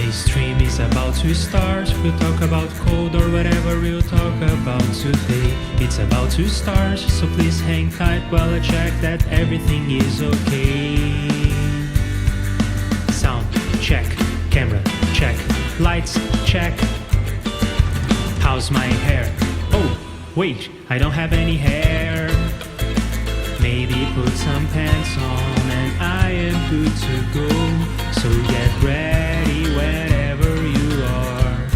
This stream is about to start. We'll talk about code or whatever we'll talk about today. It's about to start, so please hang tight while I check that everything is okay. Sound check, camera check, lights check. How's my hair? Oh, wait, I don't have any hair. Maybe put some pants on and I am good to go. So get ready wherever you are,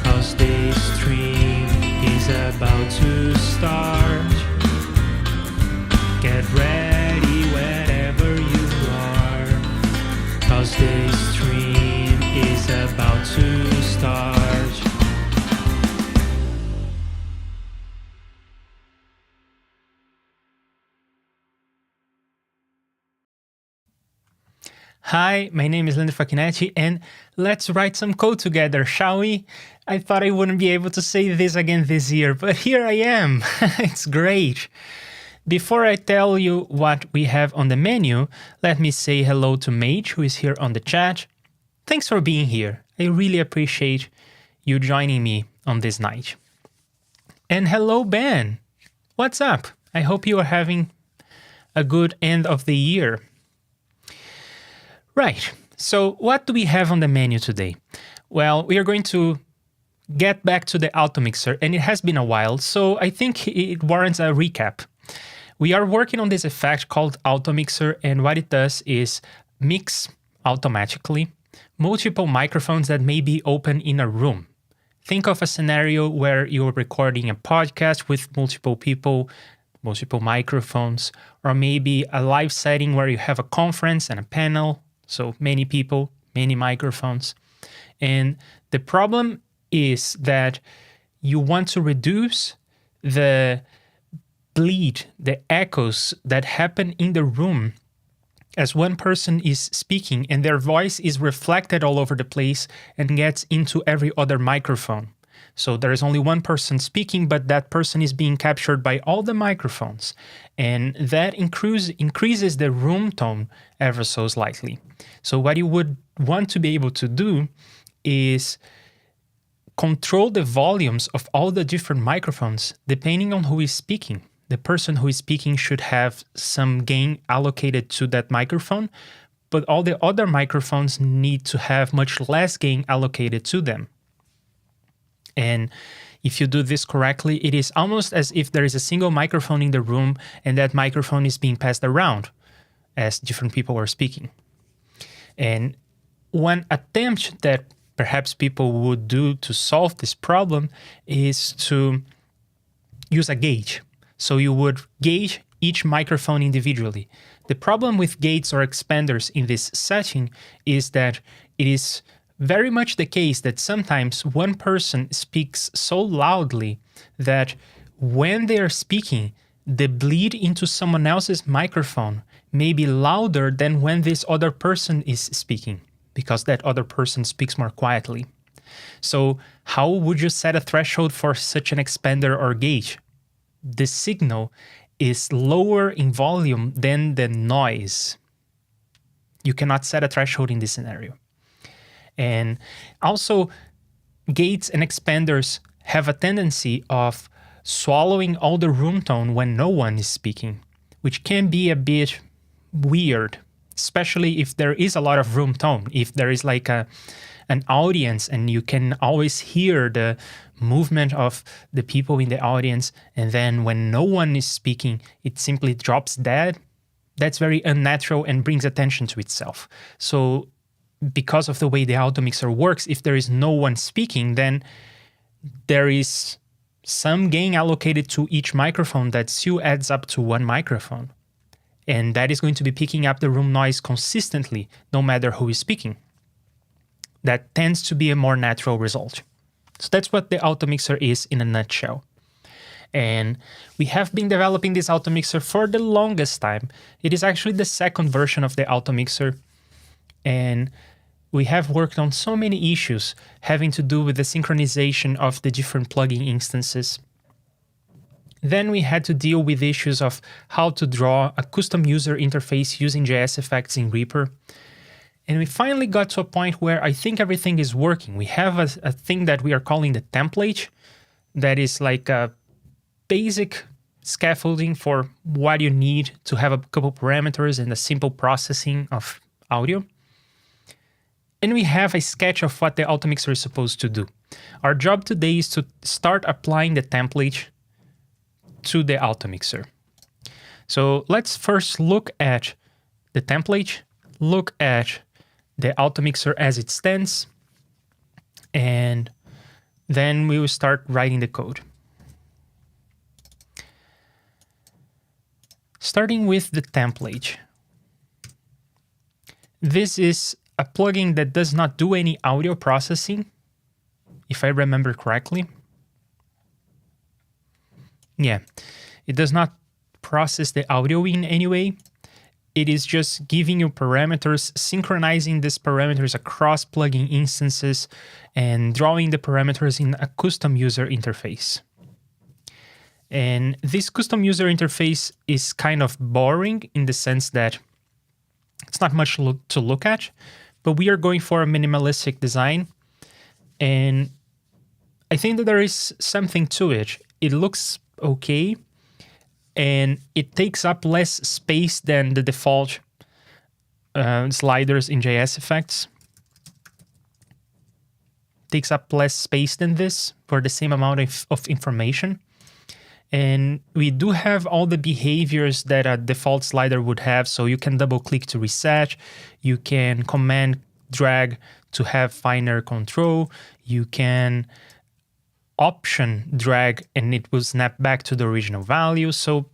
'cause this stream is about to start. Get ready wherever you are, 'cause this stream is about to start. Hi, my name is Leandro Facchinetti, and let's write some code together, shall we? I thought I wouldn't be able to say this again this year, but here I am. It's great. Before I tell you what we have on the menu, let me say hello to Mage, who is here on the chat. Thanks for being here. I really appreciate you joining me on this night. And hello, Ben. What's up? I hope you are having a good end of the year. Right, so what do we have on the menu today? Well, we are going to get back to the Automixer, and it has been a while, so I think it warrants a recap. We are working on this effect called Automixer, and what it does is mix automatically multiple microphones that may be open in a room. Think of a scenario where you're recording a podcast with multiple people, multiple microphones, or maybe a live setting where you have a conference and a panel. So many people, many microphones. And the problem is that you want to reduce the bleed, the echoes that happen in the room as one person is speaking and their voice is reflected all over the place and gets into every other microphone. So there is only one person speaking, but that person is being captured by all the microphones. And that increases the room tone ever so slightly. So what you would want to be able to do is control the volumes of all the different microphones depending on who is speaking. The person who is speaking should have some gain allocated to that microphone, but all the other microphones need to have much less gain allocated to them. And if you do this correctly, it is almost as if there is a single microphone in the room and that microphone is being passed around as different people are speaking. And one attempt that perhaps people would do to solve this problem is to use a gauge. So you would gauge each microphone individually. The problem with gates or expanders in this setting is that it is very much the case that sometimes one person speaks so loudly that when they are speaking, the bleed into someone else's microphone may be louder than when this other person is speaking, because that other person speaks more quietly. So how would you set a threshold for such an expander or gauge? The signal is lower in volume than the noise. You cannot set a threshold in this scenario. And also, gates and expanders have a tendency of swallowing all the room tone when no one is speaking, which can be a bit weird, especially if there is a lot of room tone. If there is like an audience and you can always hear the movement of the people in the audience, and then when no one is speaking, it simply drops dead. That's very unnatural and brings attention to itself. So because of the way the Automixer works, if there is no one speaking, then there is some gain allocated to each microphone that still adds up to one microphone. And that is going to be picking up the room noise consistently, no matter who is speaking. That tends to be a more natural result. So that's what the Automixer is in a nutshell. And we have been developing this Automixer for the longest time. It is actually the second version of the Automixer. And we have worked on so many issues having to do with the synchronization of the different plugin instances. Then we had to deal with issues of how to draw a custom user interface using JSFX in REAPER. And we finally got to a point where I think everything is working. We have a thing that we are calling the template that is like a basic scaffolding for what you need to have a couple parameters and a simple processing of audio. And we have a sketch of what the Automixer is supposed to do. Our job today is to start applying the template to the Automixer. So let's first look at the template, look at the Automixer as it stands, and then we will start writing the code. Starting with the template. This is a plugin that does not do any audio processing, if I remember correctly. Yeah, it does not process the audio in any way. It is just giving you parameters, synchronizing these parameters across plugin instances, and drawing the parameters in a custom user interface. And this custom user interface is kind of boring in the sense that it's not much to look at, but we are going for a minimalistic design. And I think that there is something to it. It looks okay, and it takes up less space than the default sliders in JSFX. Takes up less space than this for the same amount of information. And we do have all the behaviors that a default slider would have. So you can double click to reset. You can command drag to have finer control. You can option drag and it will snap back to the original value. So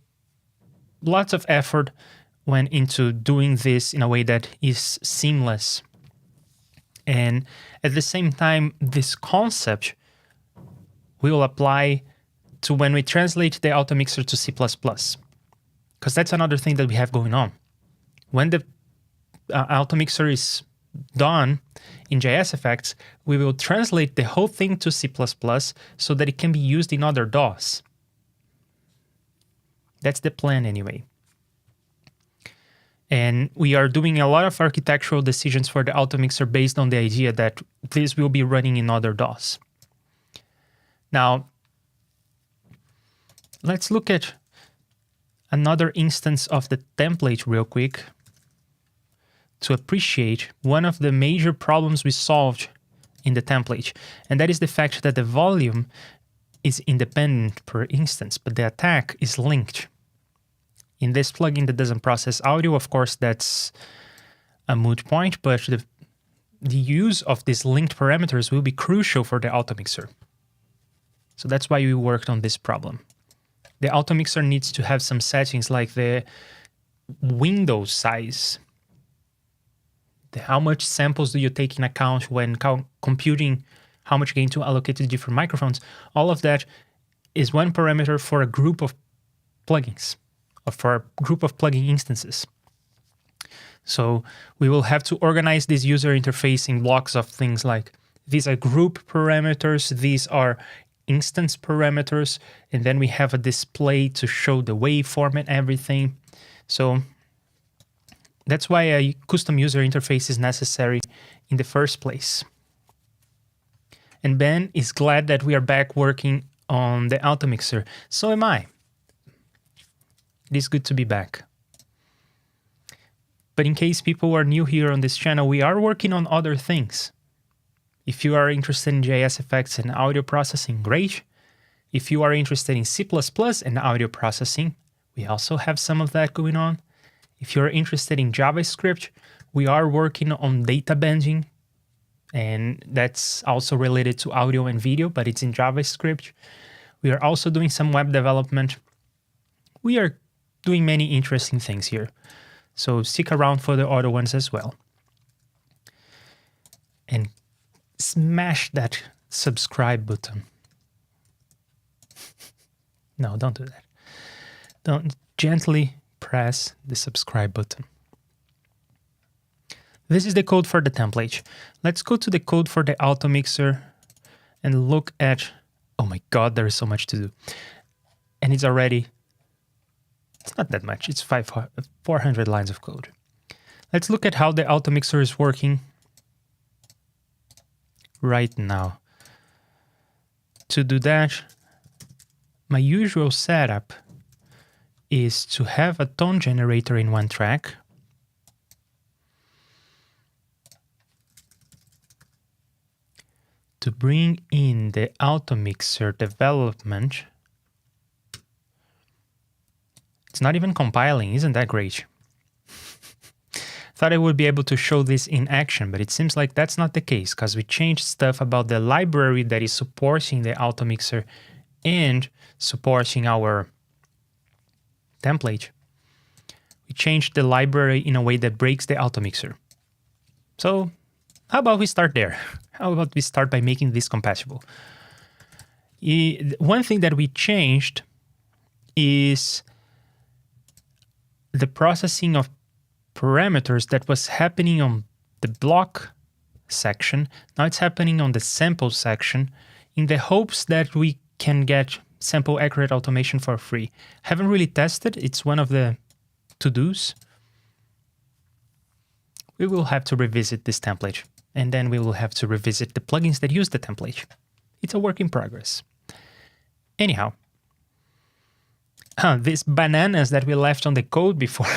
lots of effort went into doing this in a way that is seamless. And at the same time, this concept will apply to when we translate the Automixer to C++, because that's another thing that we have going on. When the Automixer is done in JSFX, we will translate the whole thing to C++ so that it can be used in other DAWs. That's the plan anyway. And we are doing a lot of architectural decisions for the Automixer based on the idea that this will be running in other DAWs. Now, let's look at another instance of the template real quick to appreciate one of the major problems we solved in the template. And that is the fact that the volume is independent per instance, but the attack is linked. In this plugin that doesn't process audio, of course, that's a moot point, but the use of these linked parameters will be crucial for the Automixer. So that's why we worked on this problem. The Automixer needs to have some settings like the window size. How much samples do you take in account when computing how much gain to allocate to different microphones? All of that is one parameter for a group of plugins, or for a group of plugin instances. So we will have to organize this user interface in blocks of things like these are group parameters, these are instance parameters, and then we have a display to show the waveform and everything. So that's why a custom user interface is necessary in the first place. And Ben is glad that we are back working on the Automixer. So am I. It is good to be back. But in case people are new here on this channel, we are working on other things. If you are interested in JSFX and audio processing, great. If you are interested in C++ and audio processing, we also have some of that going on. If you're interested in JavaScript, we are working on data bending, and that's also related to audio and video, but it's in JavaScript. We are also doing some web development. We are doing many interesting things here. So stick around for the other ones as well. And smash that subscribe button. No, don't do that. Don't gently press the subscribe button. This is the code for the template. Let's go to the code for the Automixer and look at, oh my God, there is so much to do. And it's already, it's not that much, it's 400 lines of code. Let's look at how the Automixer is working right now. To do that, my usual setup is to have a tone generator in one track, to bring in the Automixer development. It's not even compiling, isn't that great? Thought I would be able to show this in action, but it seems like that's not the case because we changed stuff about the library that is supporting the Automixer and supporting our template. We changed the library in a way that breaks the Automixer. So how about we start there? How about we start by making this compatible? One thing that we changed is the processing of parameters that was happening on the block section. Now it's happening on the sample section in the hopes that we can get sample accurate automation for free. Haven't really tested. It's one of the to-dos. We will have to revisit this template, and then we will have to revisit the plugins that use the template. It's a work in progress. Anyhow, these bananas that we left on the code before,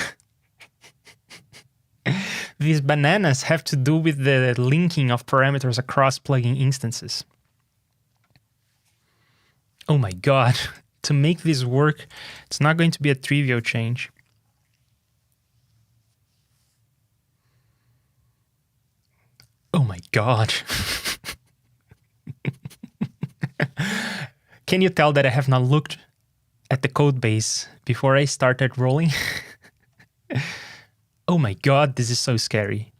these bananas have to do with the linking of parameters across plugin instances. Oh my God, to make this work, it's not going to be a trivial change. Oh my God. Can you tell that I have not looked at the code base before I started rolling? Oh my God, this is so scary.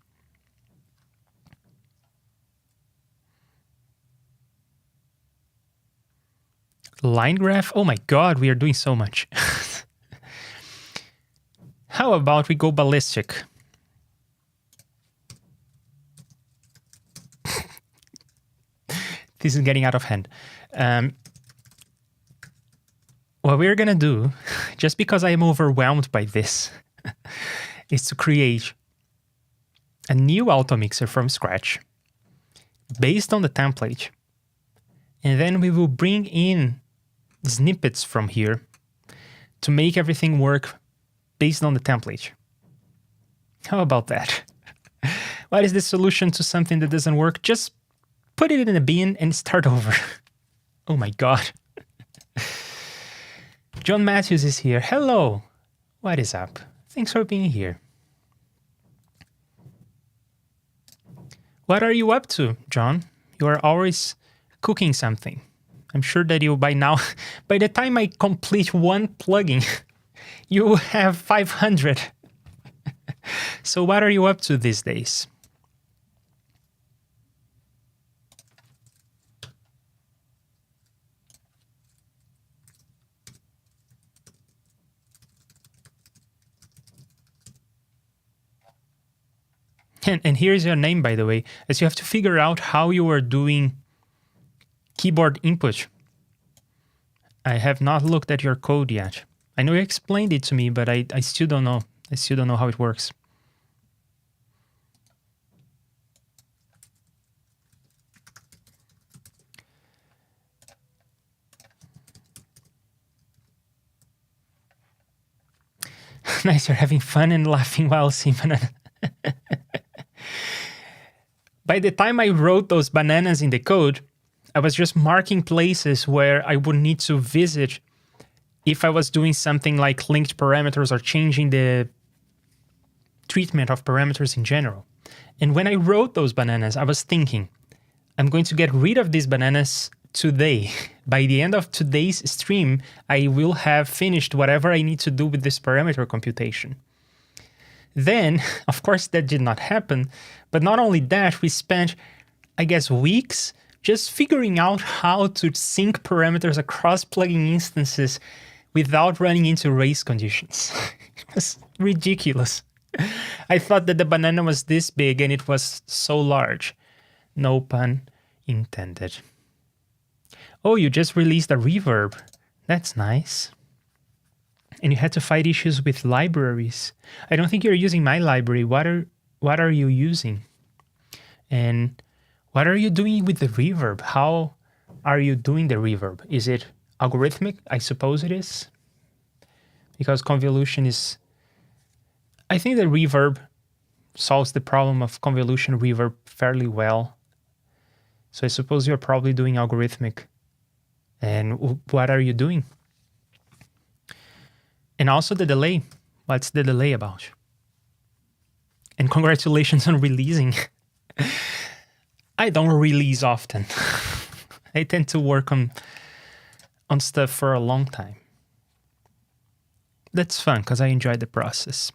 Line graph? Oh my God, we are doing so much. How about we go ballistic? This is getting out of hand. What we're gonna do, just because I am overwhelmed by this, is to create a new Automixer from scratch based on the template. And then we will bring in snippets from here to make everything work based on the template. How about that? What is the solution to something that doesn't work? Just put it in a bin and start over. Oh my God. John Matthews is here. Hello. What is up? Thanks for being here. What are you up to, John? You are always cooking something. I'm sure that you by now, by the time I complete one plugin, you will have 500. So what are you up to these days? And here's your name, by the way, as you have to figure out how you are doing keyboard input. I have not looked at your code yet. I know you explained it to me, but I still don't know. I still don't know how it works. Nice, you're having fun and laughing while seeing banana. By the time I wrote those bananas in the code, I was just marking places where I would need to visit if I was doing something like linked parameters or changing the treatment of parameters in general. And when I wrote those bananas, I was thinking, I'm going to get rid of these bananas today. By the end of today's stream, I will have finished whatever I need to do with this parameter computation. Then, of course, that did not happen. But not only that, we spent, I guess, weeks just figuring out how to sync parameters across plugin instances without running into race conditions. It was ridiculous. I thought that the banana was this big and it was so large. No pun intended. Oh, you just released a reverb. That's nice. and you had to fight issues with libraries. I don't think you're using my library. What are you using? And what are you doing with the reverb? How are you doing the reverb? Is it algorithmic? I suppose it is. Because convolution is... I think the reverb solves the problem of convolution reverb fairly well. So I suppose you're probably doing algorithmic. And what are you doing? And also the delay. What's the delay about? And congratulations on releasing. I don't release often. I tend to work on stuff for a long time. That's fun because I enjoy the process.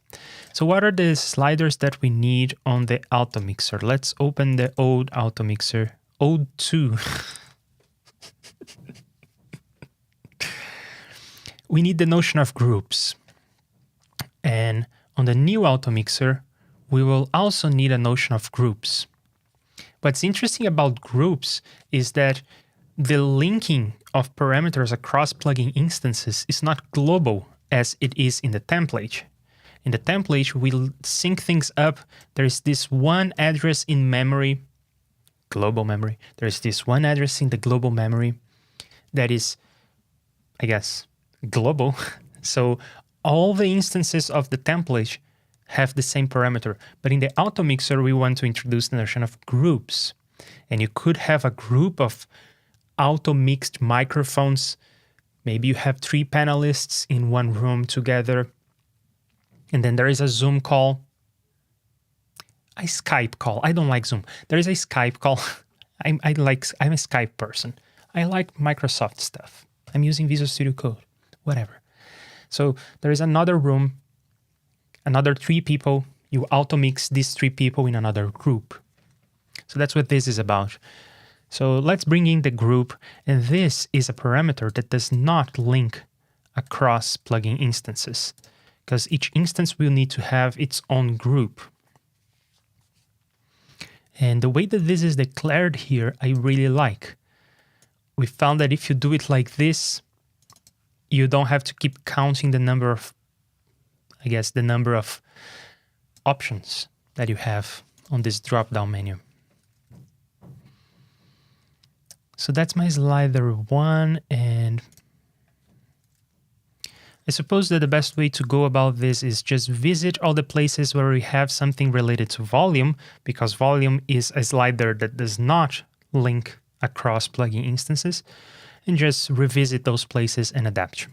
So what are the sliders that we need on the Automixer? Let's open the old Automixer, Ode 2. We need the notion of groups. And on the new Automixer, we will also need a notion of groups. What's interesting about groups is that the linking of parameters across plugin instances is not global as it is in the template. In the template, we sync things up. There's this one address in memory, global memory. There's this one address in the global memory that is, I guess, global. So all the instances of the template have the same parameter. But in the Automixer, we want to introduce the notion of groups. And you could have a group of auto-mixed microphones. Maybe you have 3 panelists in one room together. And then there is a Zoom call. A Skype call. I don't like Zoom. There is a Skype call. I'm a Skype person. I like Microsoft stuff. I'm using Visual Studio Code. Whatever. So there is another room, another 3 people. You auto-mix these 3 people in another group. So that's what this is about. So let's bring in the group, and this is a parameter that does not link across plugin instances, because each instance will need to have its own group. And the way that this is declared here, I really like. We found that if you do it like this, you don't have to keep counting the number of, I guess, the number of options that you have on this drop-down menu. So that's my slider 1, and I suppose that the best way to go about this is just visit all the places where we have something related to volume, because volume is a slider that does not link across plugin instances, and just revisit those places and adapt.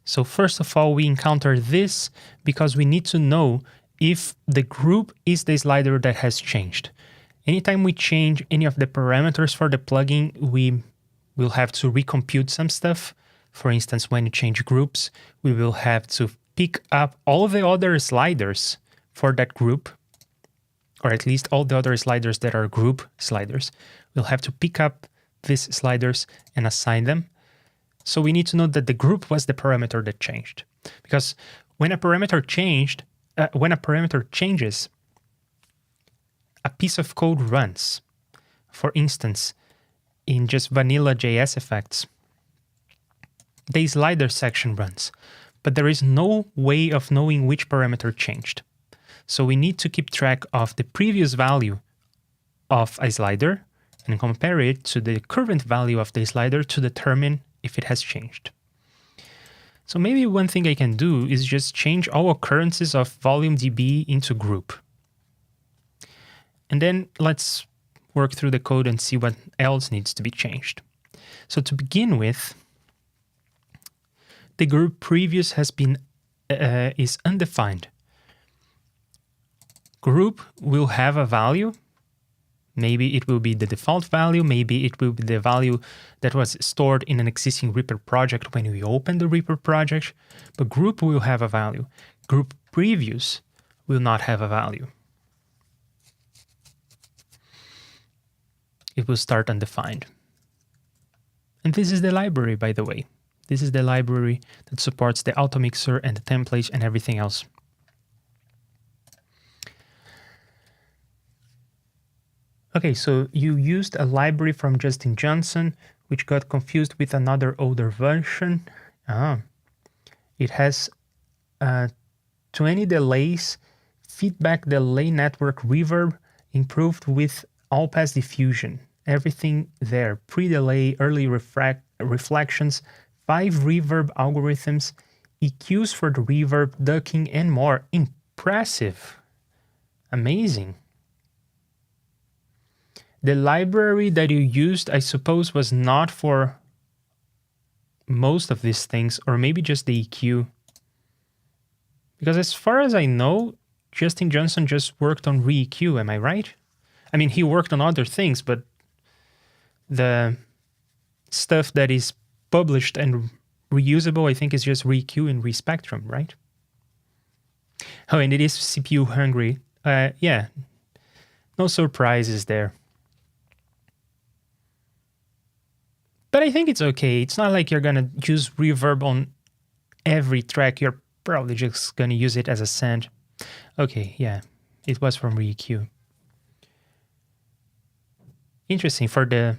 So first of all, we encounter this because we need to know if the group is the slider that has changed. Anytime we change any of the parameters for the plugin, we will have to recompute some stuff. For instance, when you change groups, we will have to pick up all the other sliders for that group, or at least all the other sliders that are group sliders. We'll have to pick up these sliders and assign them. So we need to know that the group was the parameter that changed. Because when a parameter changes, a piece of code runs. For instance, in just vanilla JSFX, the slider section runs, but there is no way of knowing which parameter changed. So we need to keep track of the previous value of a slider and compare it to the current value of the slider to determine if it has changed. So maybe one thing I can do is just change all occurrences of volume_db into group. And then let's work through the code and see what else needs to be changed. So to begin with, the group previous has been is undefined. Group will have a value. Maybe it will be the default value. Maybe it will be the value that was stored in an existing REAPER project when we open the REAPER project. But group will have a value. Group previous will not have a value. It will start undefined. And this is the library, by the way. This is the library that supports the Automixer and the template and everything else. Okay, so you used a library from Justin Johnson, which got confused with another older version. It has 20 delays, feedback delay network reverb, improved with all-pass diffusion. Everything there, pre-delay, early reflections, 5 reverb algorithms, EQs for the reverb, ducking, and more. Impressive. Amazing. The library that you used, I suppose, was not for most of these things, or maybe just the EQ. Because as far as I know, Justin Johnson just worked on re-EQ, am I right? I mean, he worked on other things, but the stuff that is published and reusable, I think, is just re-EQ and re-spectrum, right? Oh, and it is CPU hungry. Yeah, no surprises there. But I think it's okay. It's not like you're gonna use reverb on every track. You're probably just gonna use it as a send. Okay, yeah, it was from re-EQ. Interesting for the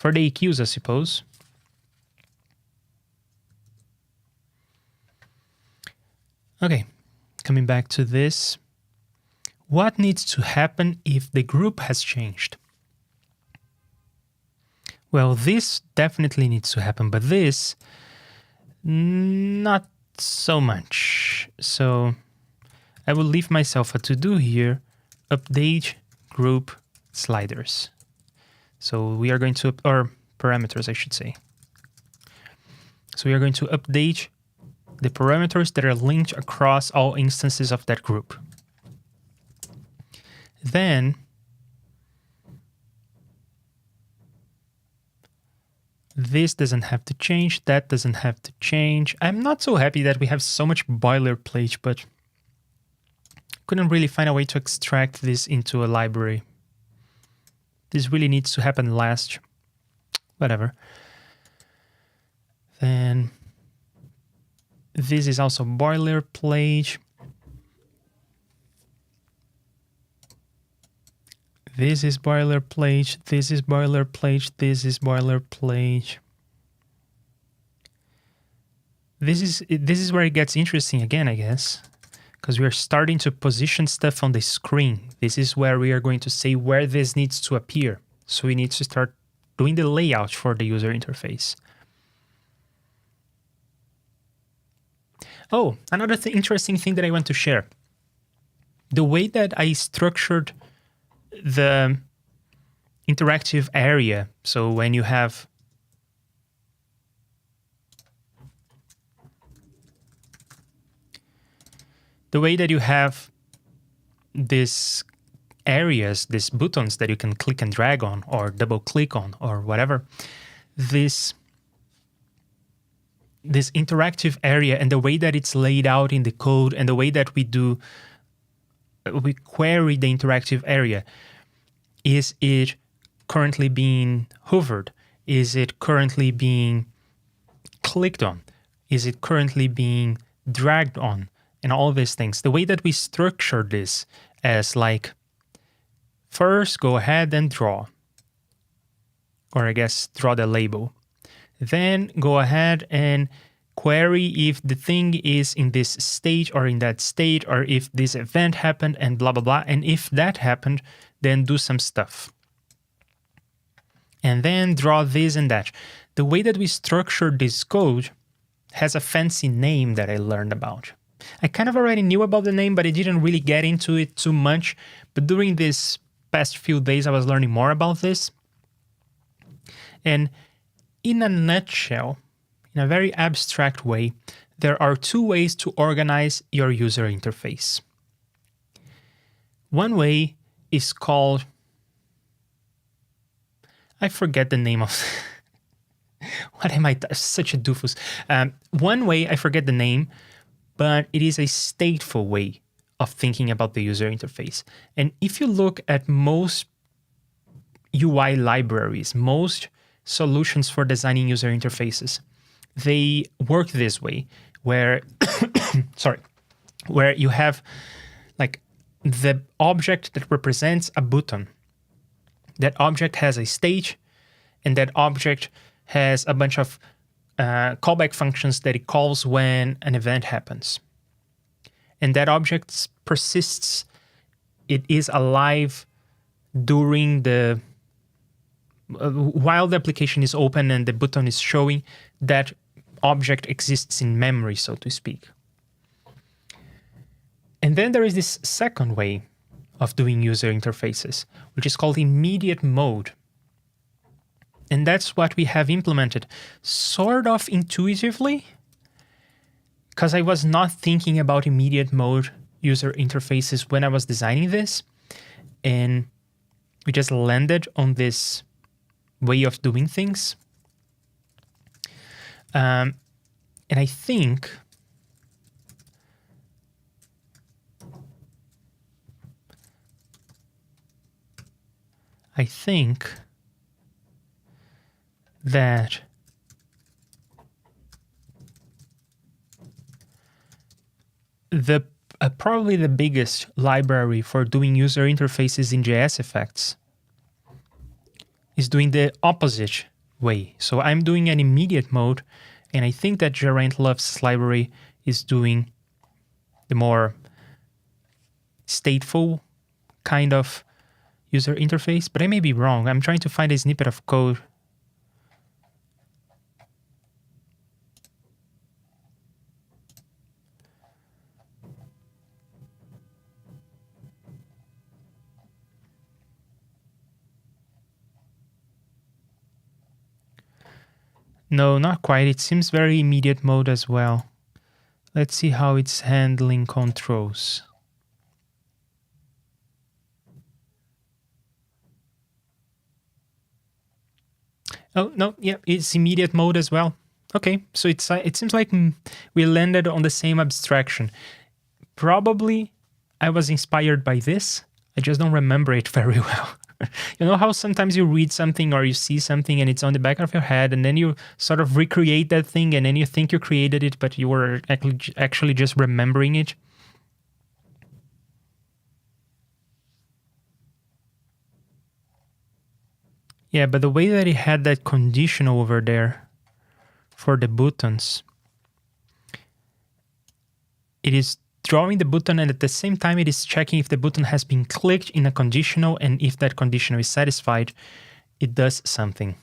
EQs, I suppose. Okay, coming back to this. What needs to happen if the group has changed? Well, this definitely needs to happen, but this, not so much. So I will leave myself a to-do here, update group sliders. So we are going to, or parameters, I should say. So we are going to update the parameters that are linked across all instances of that group. Then this doesn't have to change, that doesn't have to change. I'm not so happy that we have so much boilerplate, but couldn't really find a way to extract this into a library. This really needs to happen last. Whatever. Then this is also boilerplate. This is boilerplate, this is boilerplate, this is boilerplate. This is where it gets interesting again, I guess, because we are starting to position stuff on the screen. This is where we are going to say where this needs to appear. So we need to start doing the layout for the user interface. Oh, another interesting thing that I want to share. The way that I structured the interactive area. So when you have the way that you have these areas, these buttons that you can click and drag on or double click on or whatever, this interactive area and the way that it's laid out in the code and the way that we query the interactive area. Is it currently being hovered? Is it currently being clicked on? Is it currently being dragged on? And all these things. The way that we structure this as like, first go ahead and draw. Or I guess draw the label. Then go ahead and query if the thing is in this state or in that state, or if this event happened and blah, blah, blah. And if that happened, then do some stuff. And then draw this and that. The way that we structure this code has a fancy name that I learned about. I kind of already knew about the name, but I didn't really get into it too much. But during this past few days, I was learning more about this. And in a nutshell, in a very abstract way, there are two ways to organize your user interface. One way is called, I forget the name of, what am I, such a doofus. One way, I forget the name, but it is a stateful way of thinking about the user interface. And if you look at most UI libraries, most solutions for designing user interfaces, they work this way, where, where you have like the object that represents a button. That object has a state, and that object has a bunch of callback functions that it calls when an event happens. And that object persists. It is alive during the while the application is open and the button is showing. That object exists in memory, so to speak. And then there is this second way of doing user interfaces, which is called immediate mode. And that's what we have implemented sort of intuitively, because I was not thinking about immediate mode user interfaces when I was designing this. And we just landed on this way of doing things. And I think that probably the biggest library for doing user interfaces in JSFX is doing the opposite way. So I'm doing an immediate mode, and I think that Geraint Love's library is doing the more stateful kind of user interface, but I may be wrong. I'm trying to find a snippet of code. No, not quite. It seems very immediate mode as well. Let's see how it's handling controls. Oh, no, yeah, it's immediate mode as well. Okay, so it seems like we landed on the same abstraction. Probably I was inspired by this. I just don't remember it very well. You know how sometimes you read something or you see something and it's on the back of your head, and then you sort of recreate that thing, and then you think you created it, but you were actually just remembering it? Yeah, but the way that it had that conditional over there for the buttons, it is drawing the button, and at the same time it is checking if the button has been clicked in a conditional, and if that conditional is satisfied, it does something.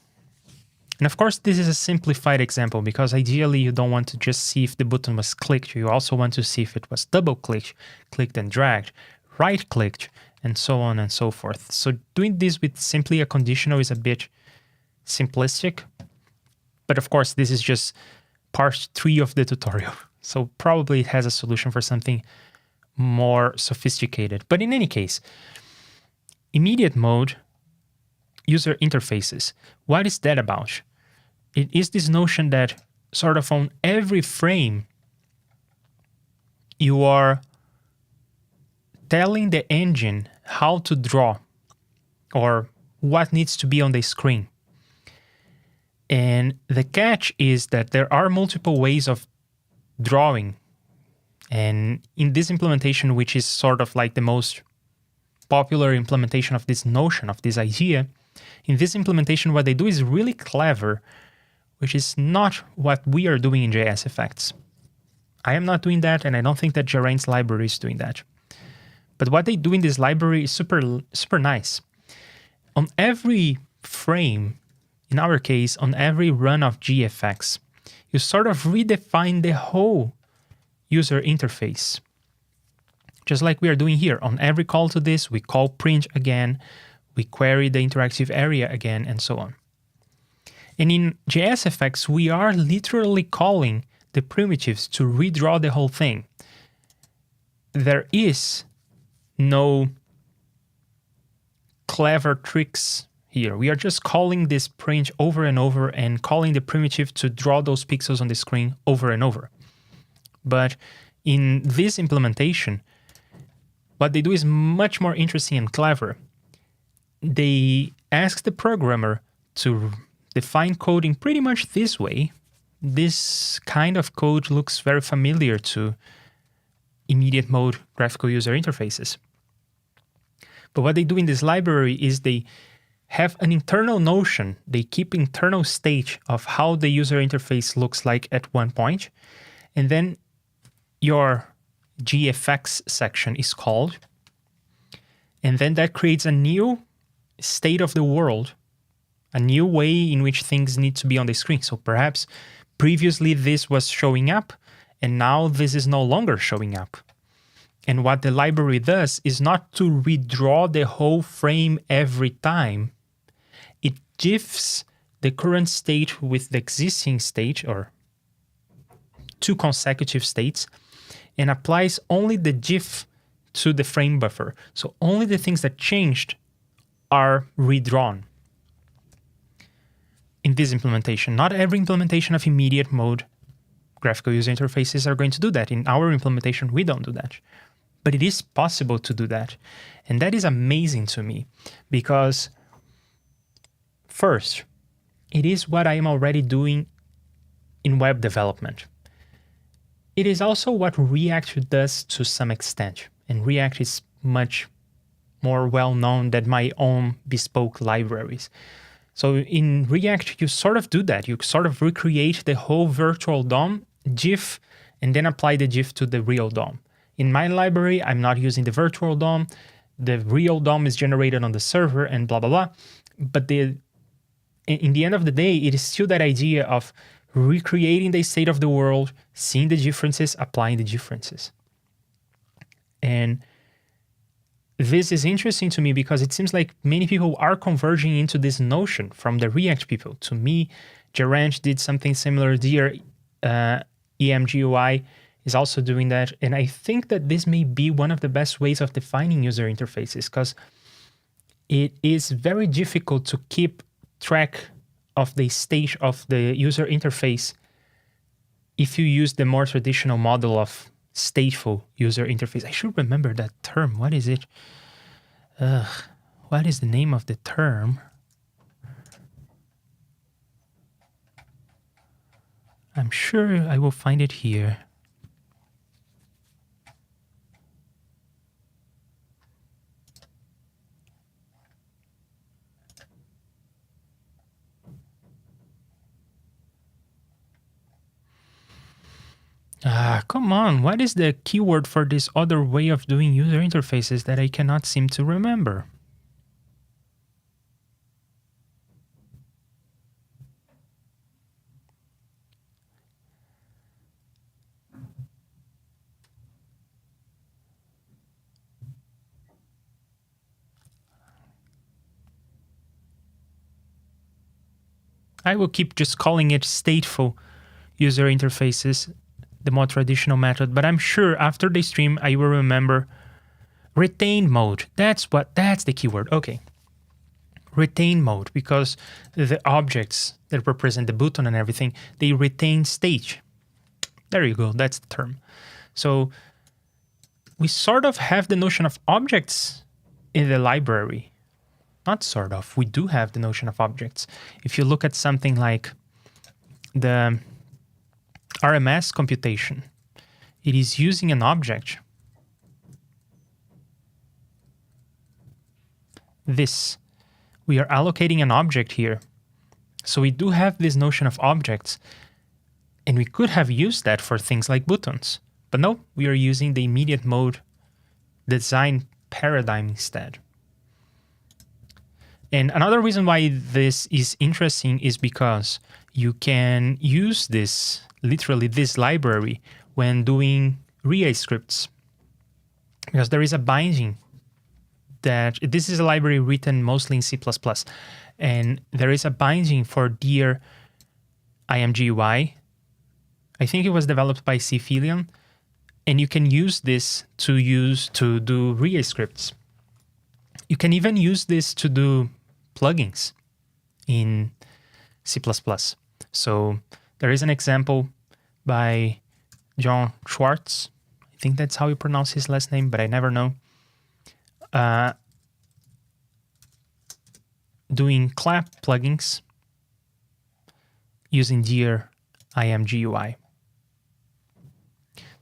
And of course, this is a simplified example, because ideally you don't want to just see if the button was clicked. You also want to see if it was double-clicked, clicked and dragged, right-clicked, and so on and so forth. So doing this with simply a conditional is a bit simplistic. But of course, this is just part 3 of the tutorial. So probably it has a solution for something more sophisticated. But in any case, immediate mode user interfaces. What is that about? It is this notion that sort of on every frame, you are telling the engine how to draw or what needs to be on the screen. And the catch is that there are multiple ways of drawing. And in this implementation, which is sort of like the most popular implementation of this notion, of this idea, in this implementation, what they do is really clever, which is not what we are doing in JSFX. I am not doing that, and I don't think that Geraint's library is doing that. But what they do in this library is super nice. On every frame, in our case, on every run of GFX, you sort of redefine the whole user interface. Just like we are doing here. On every call to this, we call print again, we query the interactive area again, and so on. And in JSFX, we are literally calling the primitives to redraw the whole thing. There is no clever tricks here. We are just calling this print over and over and calling the primitive to draw those pixels on the screen over and over. But in this implementation, what they do is much more interesting and clever. They ask the programmer to define coding pretty much this way. This kind of code looks very familiar to immediate mode graphical user interfaces. But what they do in this library is they have an internal notion. They keep internal state of how the user interface looks like at one point. And then your JSFX section is called. And then that creates a new state of the world, a new way in which things need to be on the screen. So perhaps previously this was showing up, and now this is no longer showing up. And what the library does is not to redraw the whole frame every time. It diffs the current state with the existing state, or two consecutive states, and applies only the diff to the frame buffer. So only the things that changed are redrawn in this implementation. Not every implementation of immediate mode graphical user interfaces are going to do that. In our implementation, we don't do that. But it is possible to do that. And that is amazing to me because, first, it is what I am already doing in web development. It is also what React does to some extent. And React is much more well-known than my own bespoke libraries. So in React, you sort of do that. You sort of recreate the whole virtual DOM, GIF, and then apply the GIF to the real DOM. In my library, I'm not using the virtual DOM. The real DOM is generated on the server and blah, blah, blah. But in the end of the day, it is still that idea of recreating the state of the world, seeing the differences, applying the differences. And this is interesting to me because it seems like many people are converging into this notion from the React people. To me, Gerange did something similar. Dear EMGUI is also doing that. And I think that this may be one of the best ways of defining user interfaces because it is very difficult to keep track of the state of the user interface if you use the more traditional model of stateful user interface. I should remember that term. What is it? What is the name of the term? I'm sure I will find it here. Come on, what is the keyword for this other way of doing user interfaces that I cannot seem to remember? I will keep just calling it stateful user interfaces, the more traditional method, but I'm sure after the stream I will remember retain mode. That's the keyword. Okay. Retain mode, because the objects that represent the button and everything, they retain state. There you go, that's the term. So we sort of have the notion of objects in the library. Not sort of, we do have the notion of objects. If you look at something like the RMS computation, it is using an object. We are allocating an object here. So we do have this notion of objects, and we could have used that for things like buttons. But no, we are using the immediate mode design paradigm instead. And another reason why this is interesting is because you can use this, literally this library, when doing REA scripts. Because there is a binding that, this is a library written mostly in C++, and there is a binding for dear IMGUI. I think it was developed by Cphilion, and you can use this to do REA scripts. You can even use this to do plugins in C++. So there is an example by John Schwartz. I think that's how you pronounce his last name, but I never know. Doing clap plugins using dear IMGUI.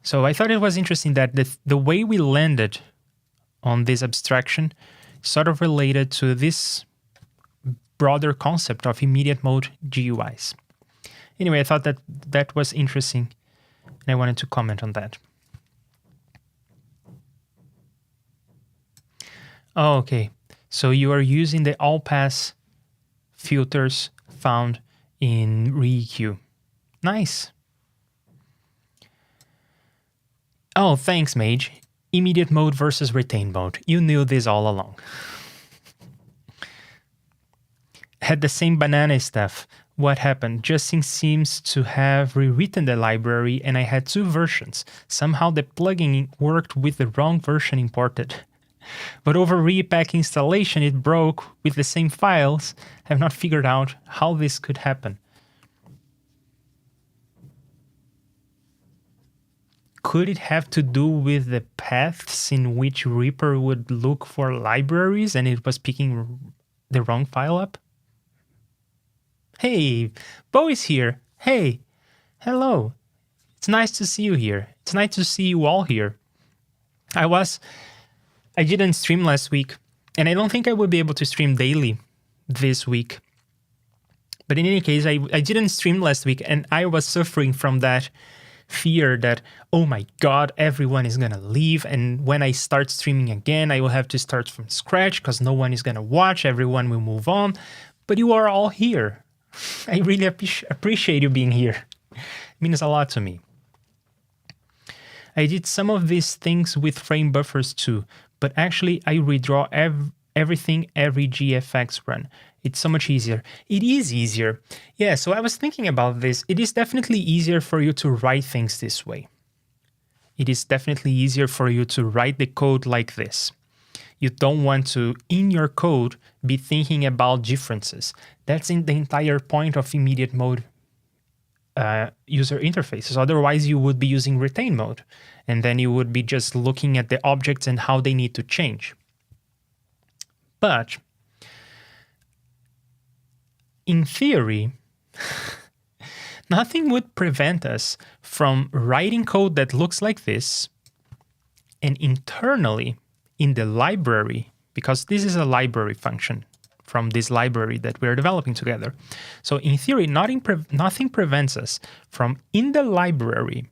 So I thought it was interesting that the way we landed on this abstraction is sort of related to this broader concept of immediate mode GUIs. Anyway, I thought that that was interesting, and I wanted to comment on that. Oh, okay, so you are using the all-pass filters found in REAQ. Nice. Oh, thanks, Mage. Immediate mode versus retain mode. You knew this all along. Had the same banana stuff. What happened? Justin seems to have rewritten the library and I had two versions. Somehow the plugin worked with the wrong version imported. But over repack installation it broke with the same files. I have not figured out how this could happen. Could it have to do with the paths in which REAPER would look for libraries and it was picking the wrong file up? Hey, Bo is here. Hey, hello. It's nice to see you here. It's nice to see you all here. I didn't stream last week, and I don't think I will be able to stream daily this week. But in any case, I didn't stream last week, and I was suffering from that fear that, oh my god, everyone is gonna leave, and when I start streaming again, I will have to start from scratch because no one is gonna watch, everyone will move on. But you are all here. I really appreciate you being here. It means a lot to me. I did some of these things with frame buffers too, but actually I redraw everything every JSFX run. It's so much easier. It is easier. Yeah, so I was thinking about this. It is definitely easier for you to write things this way. It is definitely easier for you to write the code like this. You don't want to, in your code, be thinking about differences. That's in the entire point of immediate mode user interfaces. Otherwise, you would be using retain mode, and then you would be just looking at the objects and how they need to change. But in theory, nothing would prevent us from writing code that looks like this, and internally in the library, because this is a library function from this library that we're developing together. So in theory, nothing prevents us from, in the library,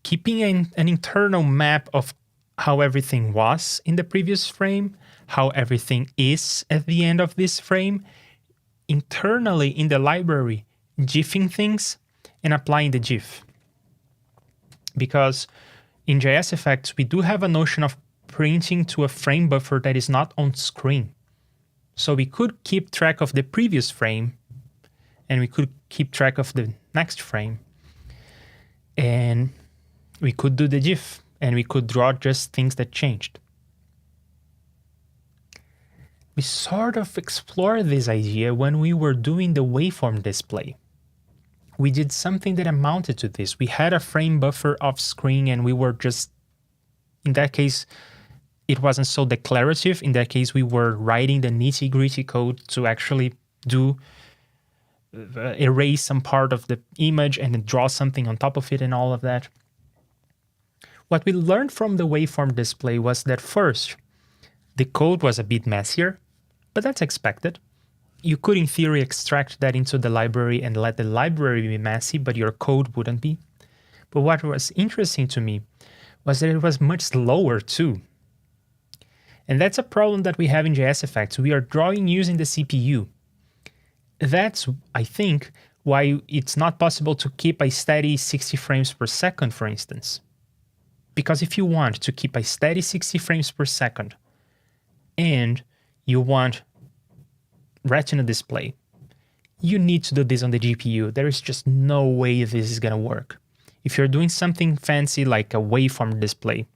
keeping an internal map of how everything was in the previous frame, how everything is at the end of this frame, internally in the library, gifing things and applying the gif. Because in JSFX, we do have a notion of printing to a frame buffer that is not on screen. So we could keep track of the previous frame and we could keep track of the next frame. And we could do the GIF and we could draw just things that changed. We sort of explored this idea when we were doing the waveform display. We did something that amounted to this. We had a frame buffer off screen and we were just, in that case, it wasn't so declarative. In that case, we were writing the nitty-gritty code to actually do erase some part of the image and then draw something on top of it and all of that. What we learned from the waveform display was that first, the code was a bit messier, but that's expected. You could, in theory, extract that into the library and let the library be messy, but your code wouldn't be. But what was interesting to me was that it was much slower too. And that's a problem that we have in JSFX. We are drawing using the CPU. That's, I think, why it's not possible to keep a steady 60 frames per second, for instance. Because if you want to keep a steady 60 frames per second and you want Retina display, you need to do this on the GPU. There is just no way this is going to work. If you're doing something fancy like a waveform display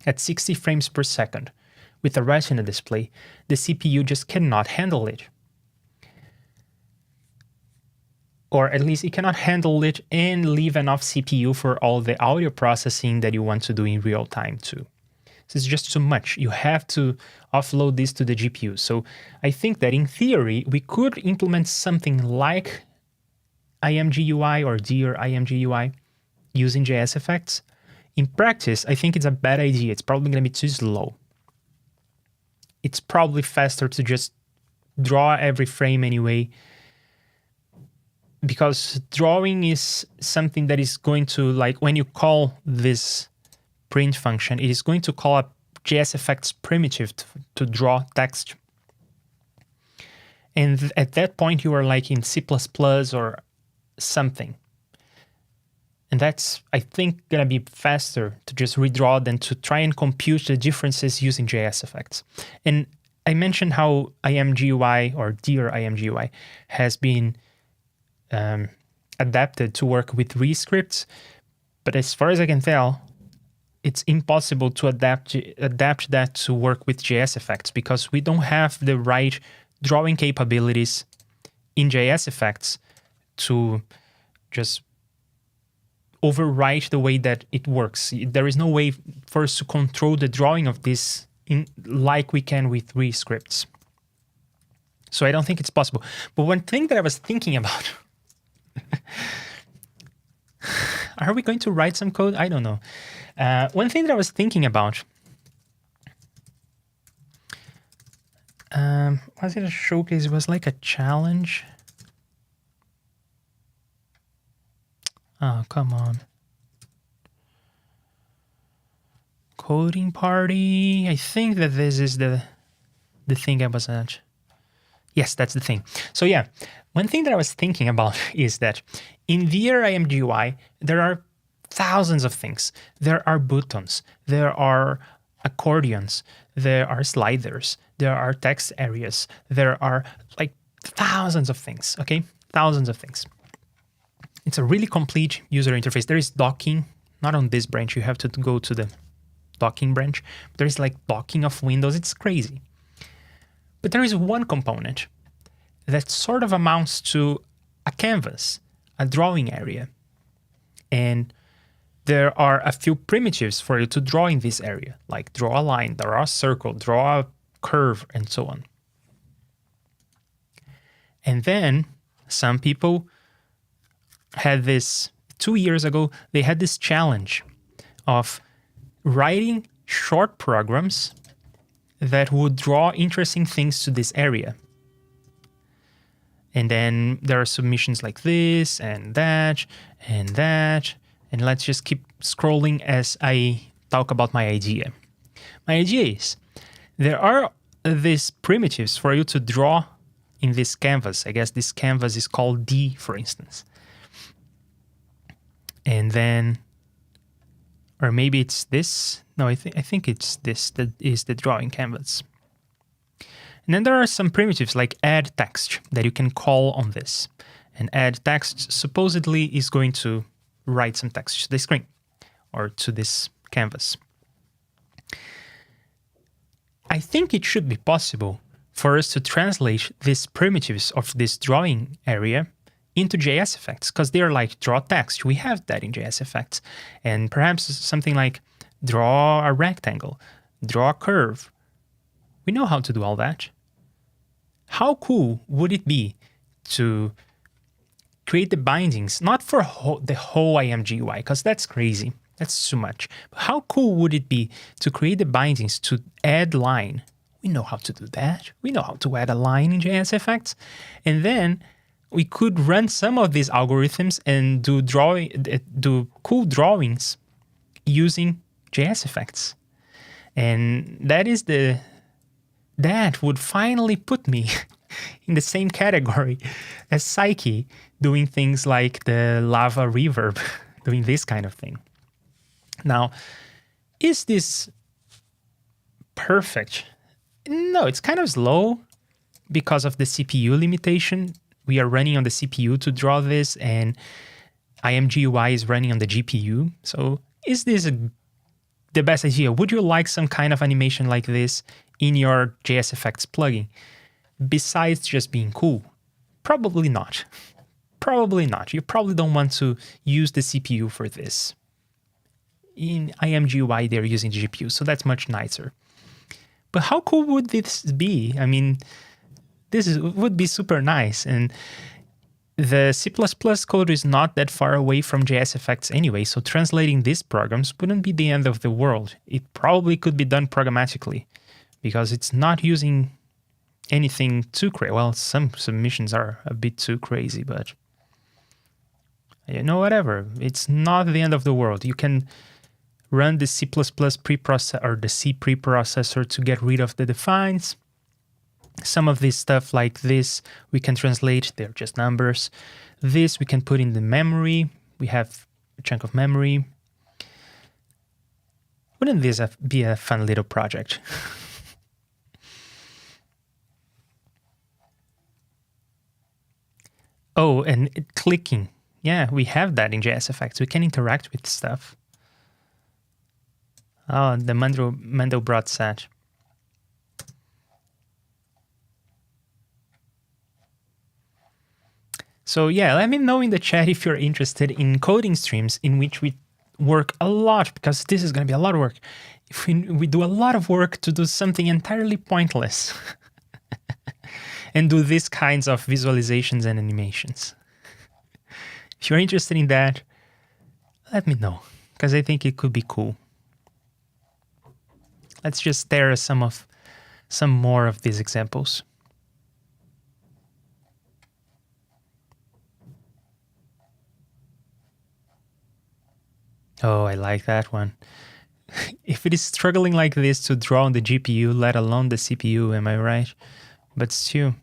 at 60 frames per second with a Retina display, the CPU just cannot handle it. Or at least it cannot handle it and leave enough CPU for all the audio processing that you want to do in real time too. So it's just too much. You have to offload this to the GPU. So I think that in theory, we could implement something like IMGUI or Dear IMGUI using JSFX. In practice, I think it's a bad idea. It's probably going to be too slow. It's probably faster to just draw every frame anyway, because drawing is something that is going to, like, when you call this print function, it is going to call a JSFX primitive to draw text. And at that point, you are like in C++ or something. And that's, I think, going to be faster to just redraw than to try and compute the differences using JSFX. And I mentioned how IMGUI, or Dear IMGUI, has been adapted to work with ReScripts. But as far as I can tell, it's impossible to adapt that to work with JSFX, because we don't have the right drawing capabilities in JSFX to just overwrite the way that it works. There is no way for us to control the drawing of this like we can with ReScripts. So I don't think it's possible. But one thing that I was thinking about, are we going to write some code? I don't know. One thing that I was thinking about, was it a showcase? It was like a challenge. Oh, come on. Coding party. I think that this is the thing I was at. Yes, that's the thing. So yeah, one thing that I was thinking about is that in VRIMGUI, there are thousands of things. There are buttons, there are accordions, there are sliders, there are text areas, there are like thousands of things, okay? Thousands of things. It's a really complete user interface. There is docking, not on this branch, you have to go to the docking branch. There is like docking of windows, it's crazy. But there is one component that sort of amounts to a canvas, a drawing area. And there are a few primitives for you to draw in this area, like draw a line, draw a circle, draw a curve, and so on. And then some people had this, 2 years ago, they had this challenge of writing short programs that would draw interesting things to this area. And then there are submissions like this and that and that. And let's just keep scrolling as I talk about my idea. My idea is there are these primitives for you to draw in this canvas. I guess this canvas is called D, for instance. And then, or maybe it's this. No, I think it's this that is the drawing canvas. And then there are some primitives like add text that you can call on this. And add text supposedly is going to write some text to the screen or to this canvas. I think it should be possible for us to translate these primitives of this drawing area into JSFX, because they're like draw text. We have that in JSFX. And perhaps something like draw a rectangle, draw a curve. We know how to do all that. How cool would it be to create the bindings, not for the whole IMGUI, because that's crazy. That's too much. But how cool would it be to create the bindings to add line? We know how to do that. We know how to add a line in JSFX. And then we could run some of these algorithms and do cool drawings using JSFX. And that would finally put me in the same category as Psyche, doing things like the lava reverb, doing this kind of thing. Now, is this perfect? No, it's kind of slow because of the CPU limitation. We are running on the CPU to draw this, and IMGUI is running on the GPU. So is this the best idea? Would you like some kind of animation like this in your JSFX plugin, besides just being cool? Probably not. Probably not. You probably don't want to use the CPU for this. In IMGUI, they're using the GPU, so that's much nicer. But how cool would this be? I mean, would be super nice. And the C++ code is not that far away from JSFX anyway, so translating these programs wouldn't be the end of the world. It probably could be done programmatically, because it's not using anything too crazy. Well, some submissions are a bit too crazy, but whatever. It's not the end of the world. You can run the C++ preprocessor or the C preprocessor to get rid of the defines. Some of this stuff like this, we can translate. They're just numbers. This we can put in the memory. We have a chunk of memory. Wouldn't this be a fun little project? Oh, and clicking. Yeah, we have that in JSFX. We can interact with stuff. Oh, the Mandelbrot set. So yeah, let me know in the chat if you're interested in coding streams in which we work a lot, because this is going to be a lot of work. If we do a lot of work to do something entirely pointless and do these kinds of visualizations and animations. If you're interested in that, let me know, because I think it could be cool. Let's just stare at some more of these examples. Oh, I like that one. If it is struggling like this to draw on the GPU, let alone the CPU, am I right? But still.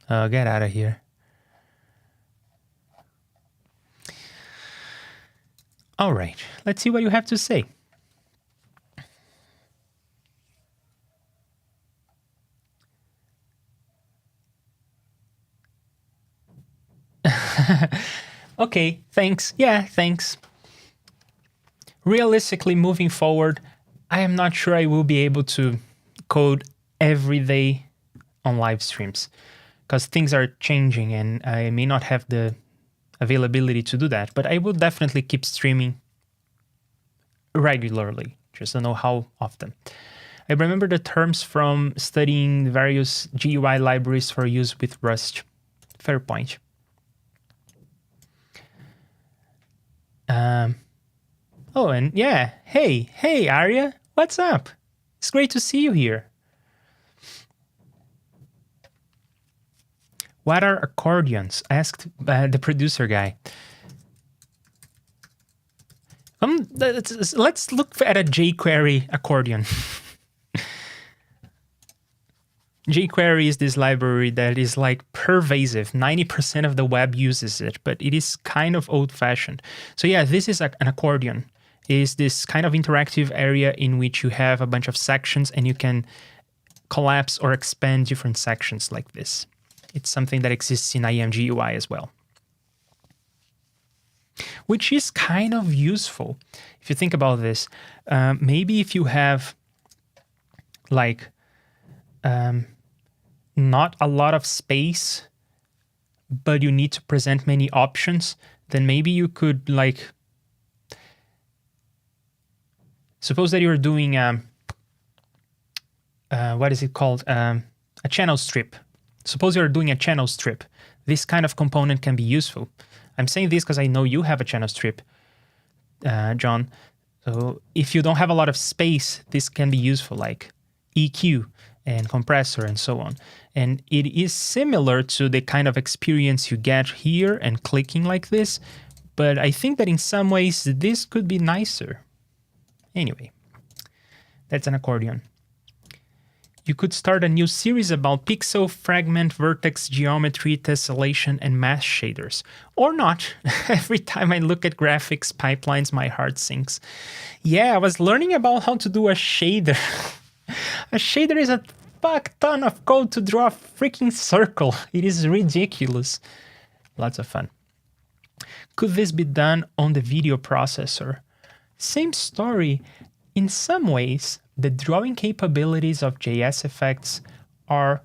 Oh, get out of here. All right, let's see what you have to say. Okay, thanks. Yeah, thanks. Realistically, moving forward, I am not sure I will be able to code every day on live streams because things are changing and I may not have the availability to do that, but I will definitely keep streaming regularly, just to know how often. I remember the terms from studying various GUI libraries for use with Rust. Fair point. Oh, and yeah, hey, Arya, what's up? It's great to see you here. What are accordions? Asked the producer guy. Let's look at a jQuery accordion. jQuery is this library that is like pervasive. 90% of the web uses it, but it is kind of old-fashioned. So yeah, this is an accordion. It is this kind of interactive area in which you have a bunch of sections and you can collapse or expand different sections like this. It's something that exists in IMGUI as well, which is kind of useful. If you think about this, maybe if you have like not a lot of space, but you need to present many options, then maybe you could like, suppose that you're doing, what is it called? A channel strip. Suppose you're doing a channel strip. This kind of component can be useful. I'm saying this because I know you have a channel strip, John. So if you don't have a lot of space, this can be useful, like EQ and compressor and so on. And it is similar to the kind of experience you get here and clicking like this, but I think that in some ways this could be nicer. Anyway, that's an accordion. You could start a new series about pixel, fragment, vertex, geometry, tessellation, and mask shaders. Or not. Every time I look at graphics pipelines, my heart sinks. Yeah, I was learning about how to do a shader. A shader is a fuck ton of code to draw a freaking circle. It is ridiculous. Lots of fun. Could this be done on the video processor? Same story. In some ways, the drawing capabilities of JSFX are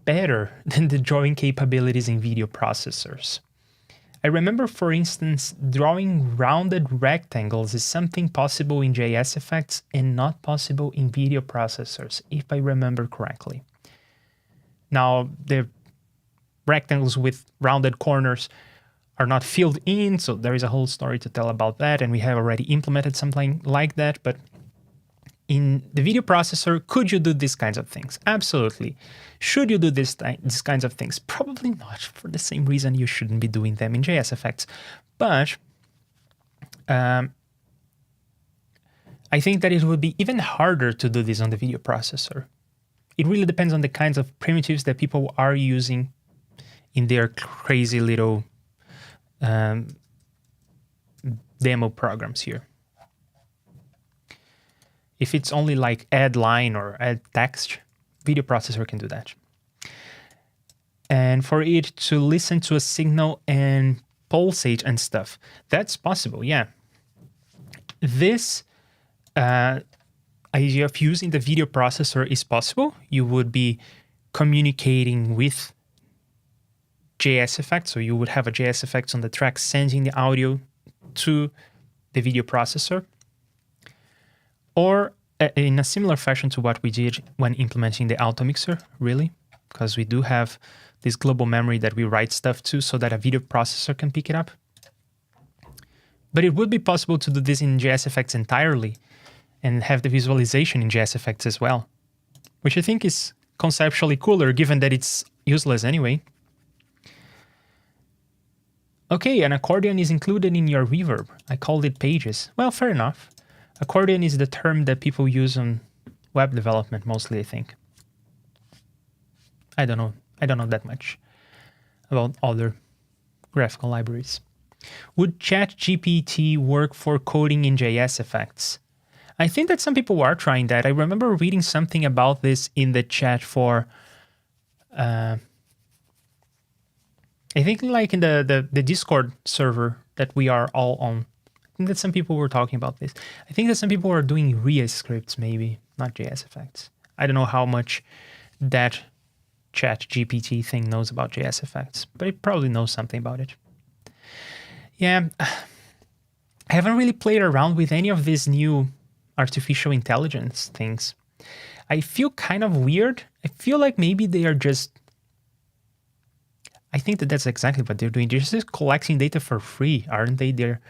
better than the drawing capabilities in video processors. I remember, for instance, drawing rounded rectangles is something possible in JSFX and not possible in video processors, if I remember correctly. Now, the rectangles with rounded corners are not filled in, so there is a whole story to tell about that, and we have already implemented something like that, but in the video processor, could you do these kinds of things? Absolutely. Should you do these kinds of things? Probably not, for the same reason you shouldn't be doing them in JSFX. But I think that it would be even harder to do this on the video processor. It really depends on the kinds of primitives that people are using in their crazy little demo programs here. If it's only like add line or add text, video processor can do that. And for it to listen to a signal and pulsate and stuff, that's possible, yeah. This idea of using the video processor is possible. You would be communicating with JSFX, so you would have a JSFX on the track sending the audio to the video processor. Or in a similar fashion to what we did when implementing the Automixer, really, because we do have this global memory that we write stuff to so that a video processor can pick it up. But it would be possible to do this in JSFX entirely and have the visualization in JSFX as well, which I think is conceptually cooler given that it's useless anyway. Okay, an accordion is included in your reverb. I called it pages. Well, fair enough. Accordion is the term that people use on web development mostly, I think. I don't know that much about other graphical libraries. Would ChatGPT work for coding in JSFX? I think that some people are trying that. I remember reading something about this in the chat for, I think like in the Discord server that we are all on. I think that some people were talking about this. I think that some people are doing REA scripts, maybe, not JSFX. I don't know how much that ChatGPT thing knows about JSFX, but it probably knows something about it. Yeah, I haven't really played around with any of these new artificial intelligence things. I feel kind of weird. I feel like maybe they are just... I think that that's exactly what they're doing. They're just collecting data for free, aren't they? They're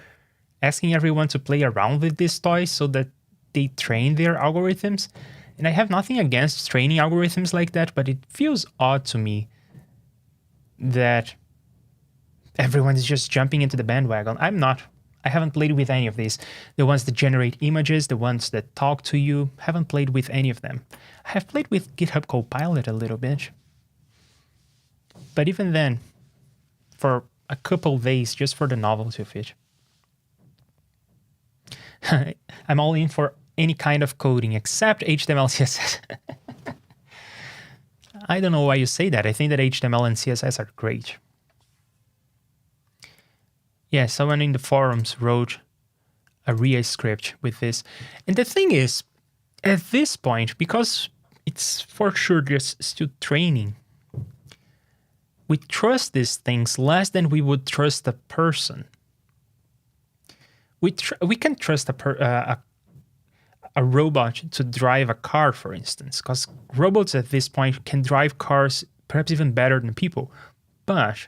asking everyone to play around with these toys so that they train their algorithms. And I have nothing against training algorithms like that, but it feels odd to me that everyone is just jumping into the bandwagon. I'm not. I haven't played with any of these. The ones that generate images, the ones that talk to you, haven't played with any of them. I have played with GitHub Copilot a little bit. But even then, for a couple days, just for the novelty of it. I'm all in for any kind of coding except HTML, CSS. I don't know why you say that. I think that HTML and CSS are great. Yeah, someone in the forums wrote a REA script with this. And the thing is, at this point, because it's for sure just still training, we trust these things less than we would trust a person. We can trust a robot to drive a car, for instance, because robots at this point can drive cars perhaps even better than people. But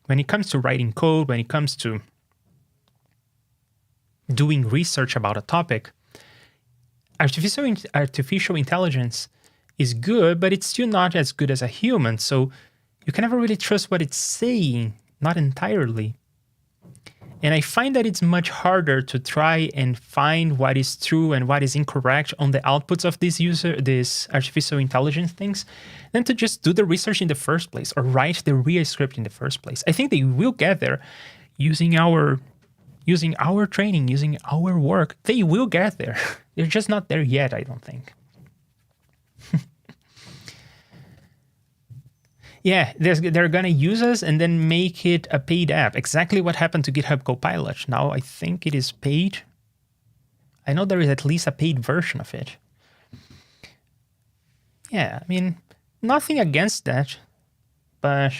when it comes to writing code, when it comes to doing research about a topic, artificial intelligence is good, but it's still not as good as a human. So you can never really trust what it's saying, not entirely. And I find that it's much harder to try and find what is true and what is incorrect on the outputs of these artificial intelligence things than to just do the research in the first place or write the REA script in the first place. I think they will get there using our training, using our work. They will get there. They're just not there yet, I don't think. Yeah, they're going to use us and then make it a paid app. Exactly what happened to GitHub Copilot. Now I think it is paid. I know there is at least a paid version of it. Yeah, I mean, nothing against that, but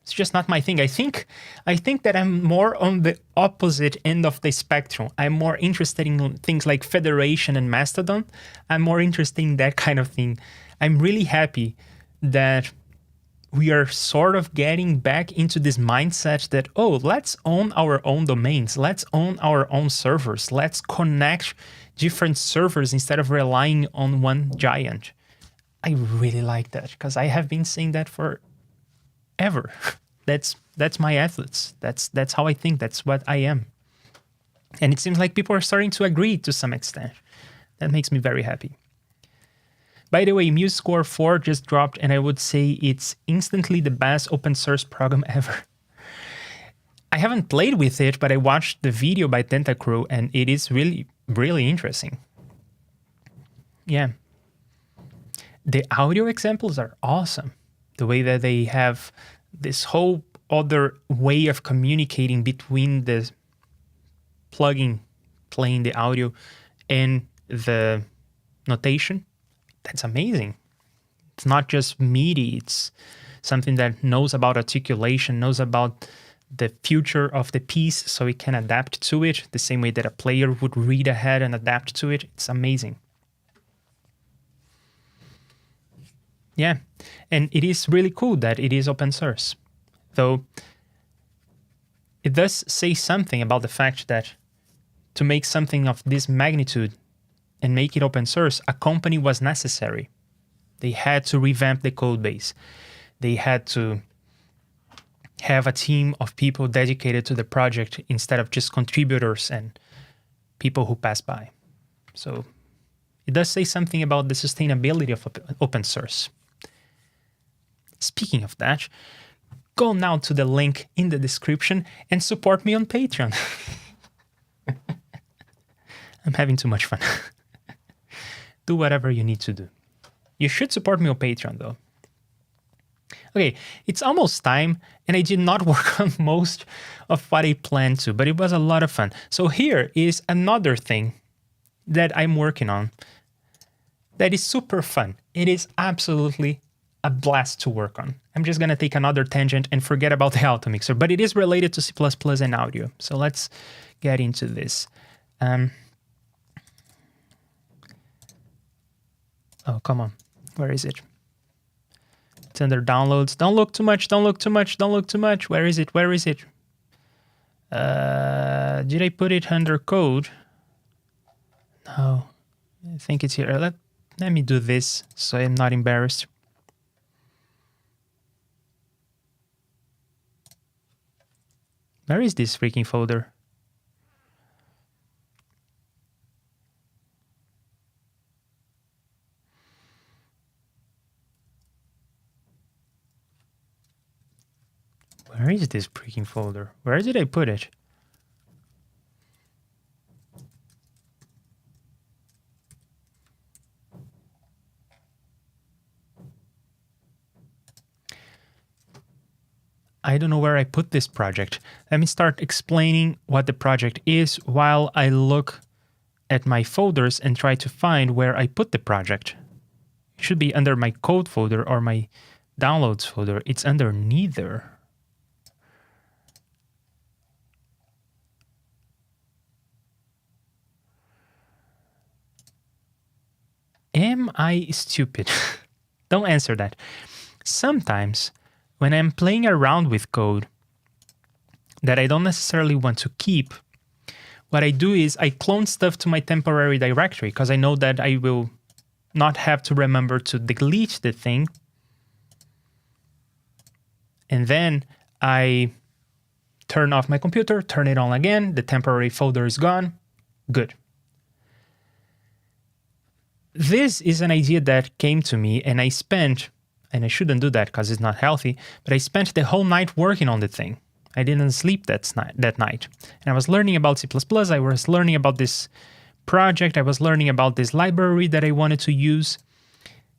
it's just not my thing. I think that I'm more on the opposite end of the spectrum. I'm more interested in things like Federation and Mastodon. I'm more interested in that kind of thing. I'm really happy that we are sort of getting back into this mindset that, oh, let's own our own domains, let's own our own servers, let's connect different servers instead of relying on one giant. I really like that because I have been saying that forever. That's my ethics. That's how I think. That's what I am. And it seems like people are starting to agree to some extent. That makes me very happy. By the way, MuseScore 4 just dropped, and I would say it's instantly the best open source program ever. I haven't played with it, but I watched the video by Tentacruel, and it is really, really interesting. Yeah. The audio examples are awesome. The way that they have this whole other way of communicating between the plugin playing the audio and the notation. That's amazing. It's not just MIDI, it's something that knows about articulation, knows about the future of the piece so it can adapt to it the same way that a player would read ahead and adapt to it. It's amazing. Yeah, and it is really cool that it is open source. Though it does say something about the fact that to make something of this magnitude and make it open source, a company was necessary. They had to revamp the code base. They had to have a team of people dedicated to the project instead of just contributors and people who pass by. So it does say something about the sustainability of open source. Speaking of that, go now to the link in the description and support me on Patreon. I'm having too much fun. Do whatever you need to do. You should support me on Patreon, though. Okay, it's almost time, and I did not work on most of what I planned to, but it was a lot of fun. So here is another thing that I'm working on that is super fun. It is absolutely a blast to work on. I'm just going to take another tangent and forget about the Automixer, but it is related to C++ and audio. So let's get into this. Oh, come on. Where is it? It's under downloads. Don't look too much. Don't look too much. Don't look too much. Where is it? Where is it? Did I put it under code? No. I think it's here. Let me do this so I'm not embarrassed. Where is this freaking folder? Where is this freaking folder? Where did I put it? I don't know where I put this project. Let me start explaining what the project is while I look at my folders and try to find where I put the project. It should be under my code folder or my downloads folder. It's under neither. Am I stupid? Don't answer that. Sometimes when I'm playing around with code that I don't necessarily want to keep, what I do is I clone stuff to my temporary directory because I know that I will not have to remember to delete the thing. And then I turn off my computer, turn it on again, the temporary folder is gone. Good. This is an idea that came to me and I spent, and I shouldn't do that because it's not healthy, but I spent the whole night working on the thing. I didn't sleep that night. And I was learning about C++, I was learning about this project, I was learning about this library that I wanted to use.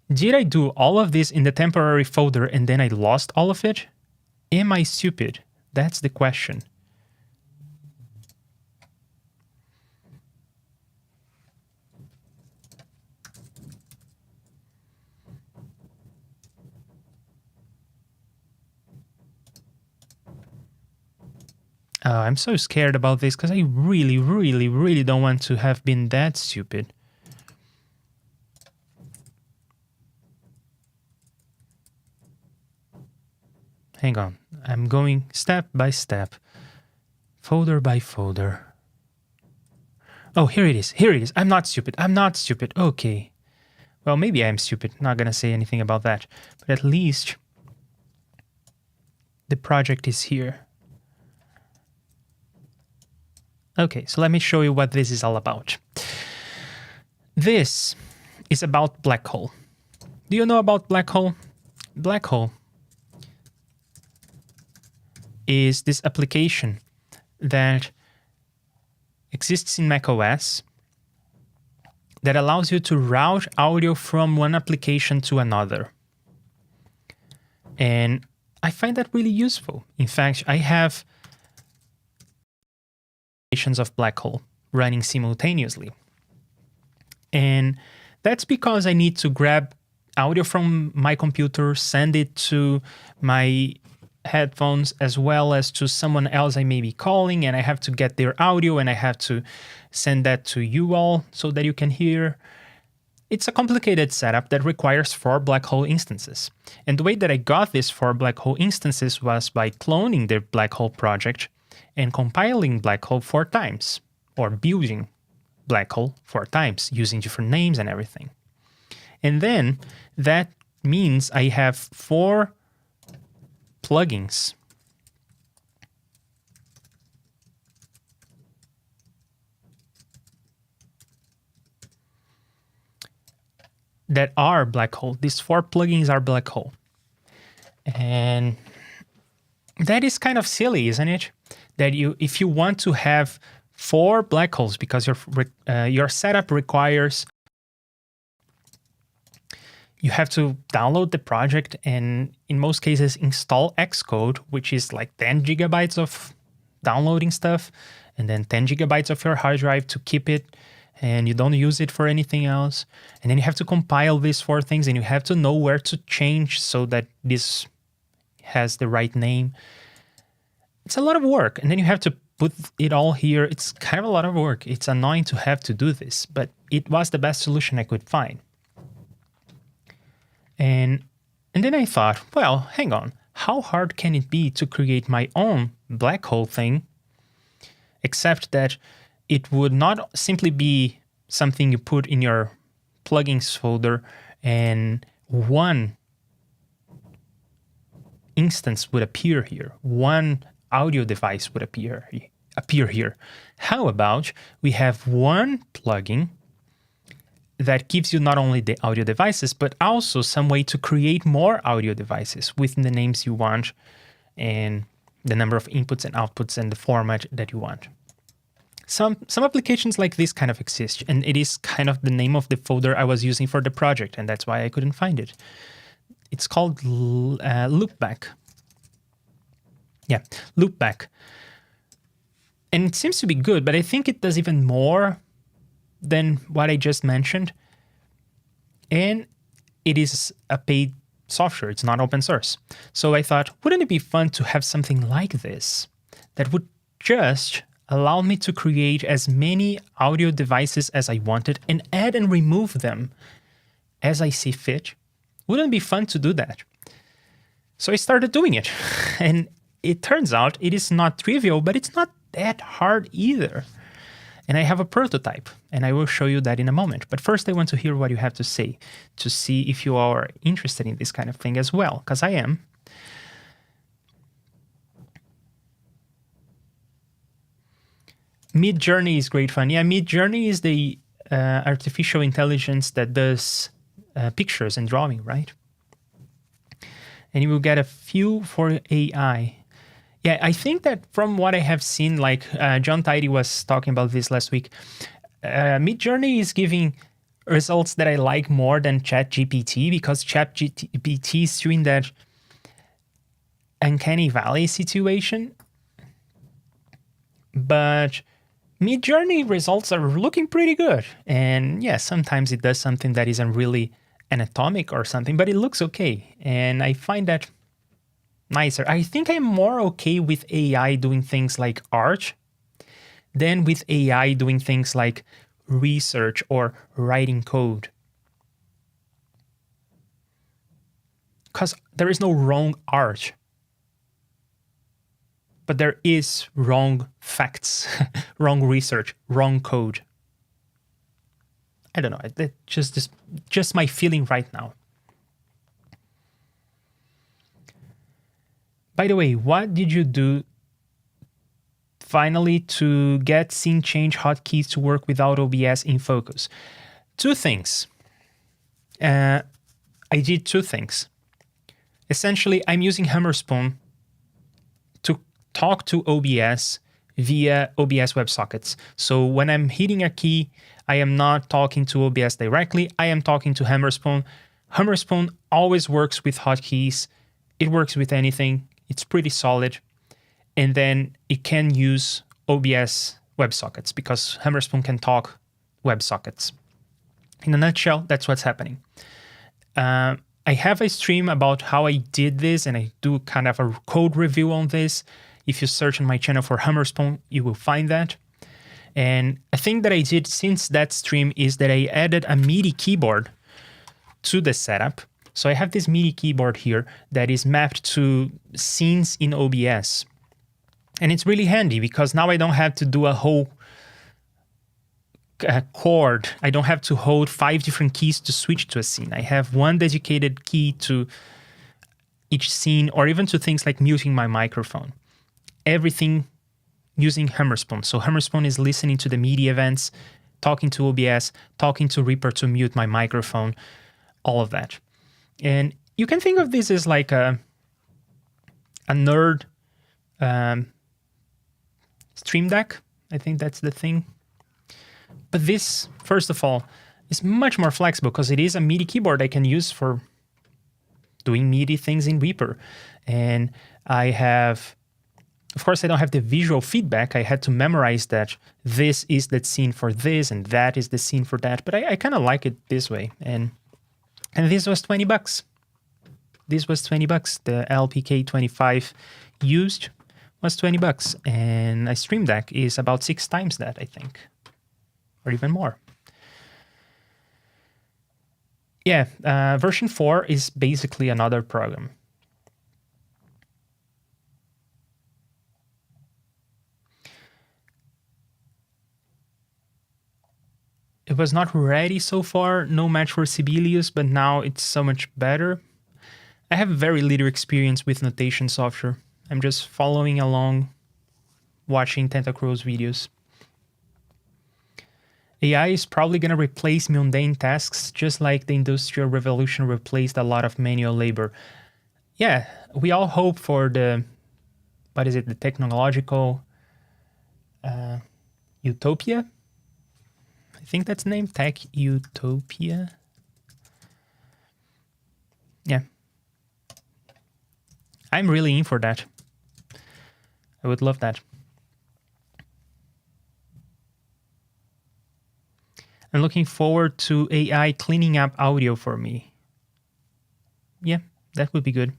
Did I do all of this in the temporary folder and then I lost all of it? Am I stupid? That's the question. I'm so scared about this because I really, really, really don't want to have been that stupid. hang on. I'm going step by step, folder by folder. Oh, here it is. Here it is. I'm not stupid. I'm not stupid. Okay. Well, maybe I'm stupid. Not going to say anything about that. But at least the project is here. Okay, so let me show you what this is all about. This is about BlackHole. Do you know about BlackHole? BlackHole is this application that exists in macOS that allows you to route audio from one application to another. And I find that really useful. In fact, I have applications of BlackHole running simultaneously. And that's because I need to grab audio from my computer, send it to my headphones as well as to someone else I may be calling, and I have to get their audio and I have to send that to you all so that you can hear. It's a complicated setup that requires 4 BlackHole instances. And the way that I got these 4 BlackHole instances was by cloning the BlackHole project and compiling BlackHole 4 times, or building BlackHole 4 times using different names and everything. And then that means I have 4 plugins that are BlackHole. These 4 plugins are BlackHole. And that is kind of silly, isn't it? That if you want to have 4 BlackHoles, because your setup requires you have to download the project and in most cases install Xcode, which is like 10 gigabytes of downloading stuff, and then 10 gigabytes of your hard drive to keep it, and you don't use it for anything else. And then you have to compile these 4 things, and you have to know where to change so that this has the right name. It's a lot of work, and then you have to put it all here. It's kind of a lot of work. It's annoying to have to do this, but it was the best solution I could find. And then I thought, well, hang on, how hard can it be to create my own BlackHole thing, except that it would not simply be something you put in your plugins folder and one instance would appear here, one audio device would appear here. How about we have one plugin that gives you not only the audio devices, but also some way to create more audio devices within the names you want and the number of inputs and outputs and the format that you want. Some applications like this kind of exist, and it is kind of the name of the folder I was using for the project, and that's why I couldn't find it. It's called Loopback. Yeah, Loopback. And it seems to be good, but I think it does even more than what I just mentioned. And it is a paid software. It's not open source. So I thought, wouldn't it be fun to have something like this that would just allow me to create as many audio devices as I wanted and add and remove them as I see fit? Wouldn't it be fun to do that? So I started doing it. And it turns out it is not trivial, but it's not that hard either. And I have a prototype, and I will show you that in a moment. But first, I want to hear what you have to say to see if you are interested in this kind of thing as well, because I am. Midjourney is great fun. Yeah, Midjourney is the artificial intelligence that does pictures and drawing, right? And you will get a few for AI. Yeah, I think that from what I have seen, like John Tidy was talking about this last week, Midjourney is giving results that I like more than ChatGPT, because ChatGPT is doing that uncanny valley situation. But Midjourney results are looking pretty good. And yeah, sometimes it does something that isn't really anatomic or something, but it looks okay. And I find that nicer. I think I'm more okay with AI doing things like art than with AI doing things like research or writing code. Because there is no wrong art. but there is wrong facts, wrong research, wrong code. I don't know. That's just my feeling right now. By the way, what did you do finally to get scene change hotkeys to work without OBS in focus? Two things. I did two things. Essentially, I'm using Hammerspoon to talk to OBS via OBS WebSockets. So when I'm hitting a key, I am not talking to OBS directly. I am talking to Hammerspoon. Hammerspoon always works with hotkeys. It works with anything. It's pretty solid. And then it can use OBS WebSockets because Hammerspoon can talk WebSockets. In a nutshell, that's what's happening. I have a stream about how I did this, and I do kind of a code review on this. If you search on my channel for Hammerspoon, you will find that. And a thing that I did since that stream is that I added a MIDI keyboard to the setup. So I have this MIDI keyboard here that is mapped to scenes in OBS. And it's really handy because now I don't have to do a whole chord. I don't have to hold 5 different keys to switch to a scene. I have one dedicated key to each scene, or even to things like muting my microphone. Everything using Hammerspoon. So Hammerspoon is listening to the MIDI events, talking to OBS, talking to REAPER to mute my microphone, all of that. And you can think of this as like a nerd Stream Deck. I think that's the thing. But this, first of all, is much more flexible because it is a MIDI keyboard I can use for doing MIDI things in REAPER. And I have, of course, I don't have the visual feedback. I had to memorize that this is the scene for this and that is the scene for that. But I kind of like it this way. And this was $20. This was $20. The LPK 25 used was $20. And a Stream Deck is about 6 times that, I think. Or even more. Yeah, version 4 is basically another program. It was not ready so far, no match for Sibelius, but now it's so much better. I have very little experience with notation software. I'm just following along, watching Tentacruel's videos. AI is probably going to replace mundane tasks, just like the Industrial Revolution replaced a lot of manual labor. Yeah, we all hope for the, the technological utopia? I think that's the name, Tech Utopia. Yeah. I'm really in for that. I would love that. I'm looking forward to AI cleaning up audio for me. Yeah, that would be good.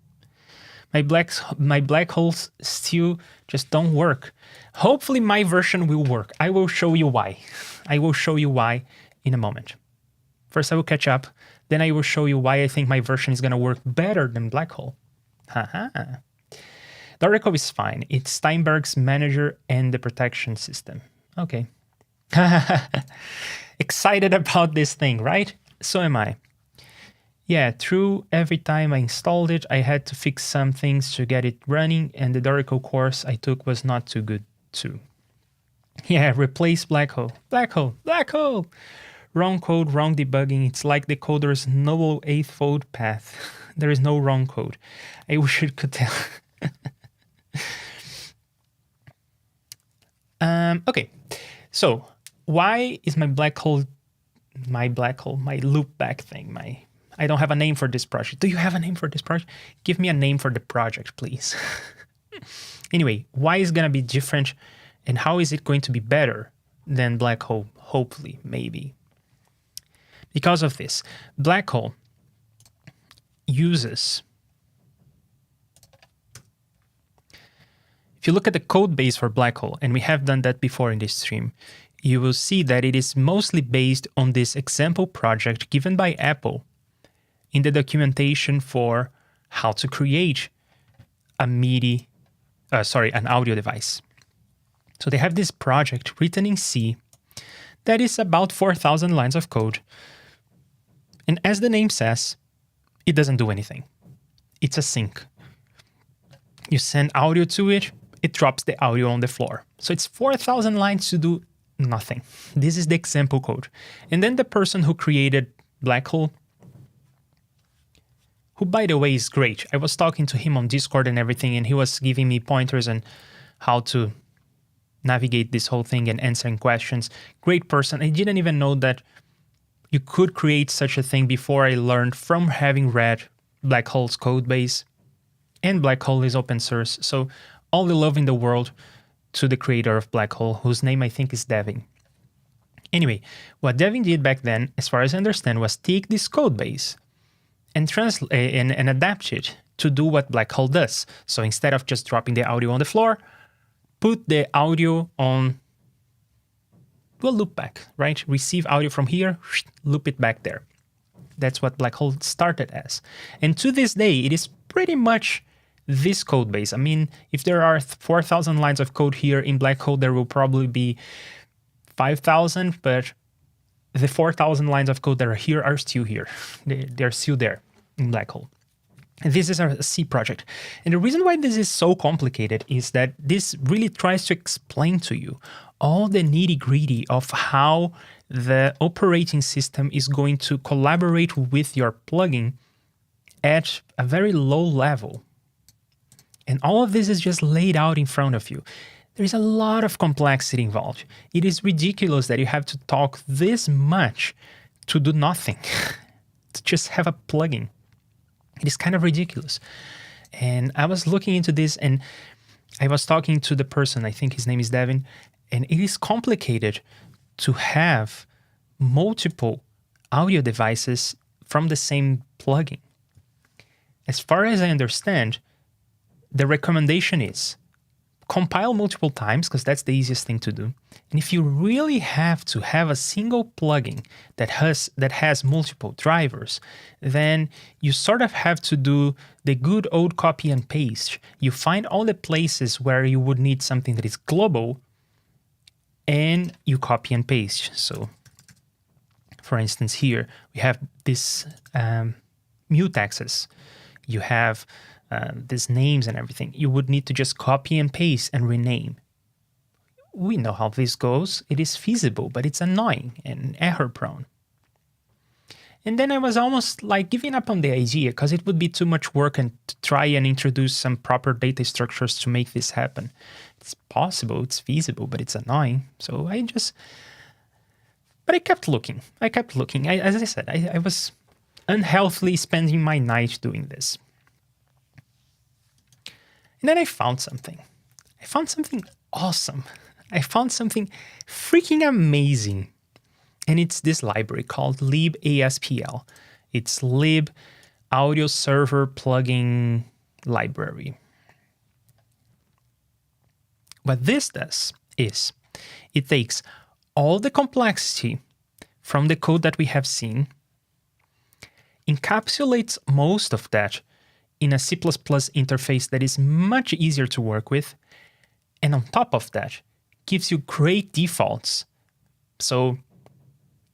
My black holes still just don't work. Hopefully my version will work. I will show you why. I will show you why in a moment. First I will catch up, then I will show you why I think my version is gonna work better than BlackHole. Haha. The Oracle is fine. It's Steinberg's manager and the protection system. Okay. Excited about this thing, right? So am I. Yeah, true. Every time I installed it, I had to fix some things to get it running, and the Oracle course I took was not too good too. Yeah, replace BlackHole. BlackHole, BlackHole! Wrong code, wrong debugging. It's like the coder's noble eightfold path. There is no wrong code. I wish it could tell. Okay, so why is my BlackHole, my loopback thing, I don't have a name for this project. Do you have a name for this project? Give me a name for the project, please. Anyway, why is it gonna be different and how is it going to be better than BlackHole? Hopefully, maybe. Because of this, BlackHole uses, if you look at the code base for BlackHole, and we have done that before in this stream, you will see that it is mostly based on this example project given by Apple in the documentation for how to create a MIDI an audio device. So they have this project written in C that is about 4,000 lines of code. And as the name says, it doesn't do anything. It's a sink. You send audio to it, it drops the audio on the floor. So it's 4,000 lines to do nothing. This is the example code. And then the person who created BlackHole, who by the way is great. I was talking to him on Discord and everything, and he was giving me pointers on how to navigate this whole thing and answering questions. Great person. I didn't even know that you could create such a thing before I learned from having read BlackHole's code base. And BlackHole is open source. So all the love in the world to the creator of BlackHole, whose name I think is Devin. Anyway, what Devin did back then, as far as I understand, was take this code base and translate and adapt it to do what BlackHole does. So instead of just dropping the audio on the floor, put the audio on, well, loop back, right? Receive audio from here, loop it back there. That's what BlackHole started as. And to this day, it is pretty much this code base. I mean, if there are 4,000 lines of code here in BlackHole, there will probably be 5,000, but the 4,000 lines of code that are here are still here. They're still there in BlackHole. And this is a C project. And the reason why this is so complicated is that this really tries to explain to you all the nitty-gritty of how the operating system is going to collaborate with your plugin at a very low level. And all of this is just laid out in front of you. There's a lot of complexity involved. It is ridiculous that you have to talk this much to do nothing, to just have a plugin. It is kind of ridiculous. And I was looking into this and I was talking to the person, I think his name is Devin, and it is complicated to have multiple audio devices from the same plugin. As far as I understand, the recommendation is compile multiple times because that's the easiest thing to do. And if you really have to have a single plugin that has multiple drivers, then you sort of have to do the good old copy and paste. You find all the places where you would need something that is global and you copy and paste. So for instance, here we have this mutexes. You have these names and everything. You would need to just copy and paste and rename. We know how this goes. It is feasible, but it's annoying and error prone. And then I was almost like giving up on the idea because it would be too much work and to try and introduce some proper data structures to make this happen. It's possible, it's feasible, but it's annoying. So I kept looking. As I said, I was unhealthily spending my night doing this. And then I found something. I found something awesome. I found something freaking amazing. And it's this library called libASPL. It's lib audio server plugin library. What this does is it takes all the complexity from the code that we have seen, encapsulates most of that in a C++ interface that is much easier to work with, and on top of that, gives you great defaults. So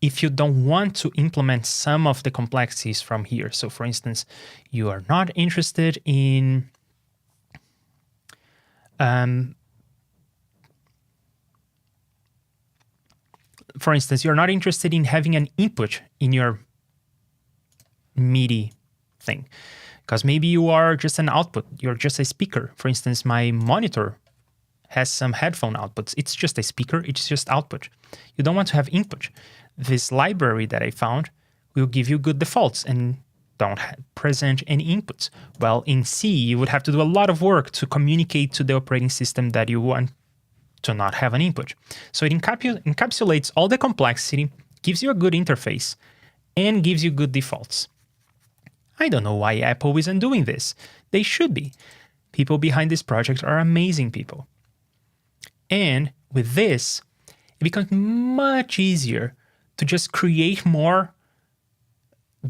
if you don't want to implement some of the complexities from here, so for instance, you are not interested in having an input in your MIDI thing, because maybe you are just an output, you're just a speaker. For instance, my monitor has some headphone outputs. It's just a speaker, it's just output. You don't want to have input. This library that I found will give you good defaults and don't present any inputs. Well, in C, you would have to do a lot of work to communicate to the operating system that you want to not have an input. So it encapsulates all the complexity, gives you a good interface, and gives you good defaults. I don't know why Apple isn't doing this. They should be. People behind this project are amazing people. And with this, it becomes much easier to just create more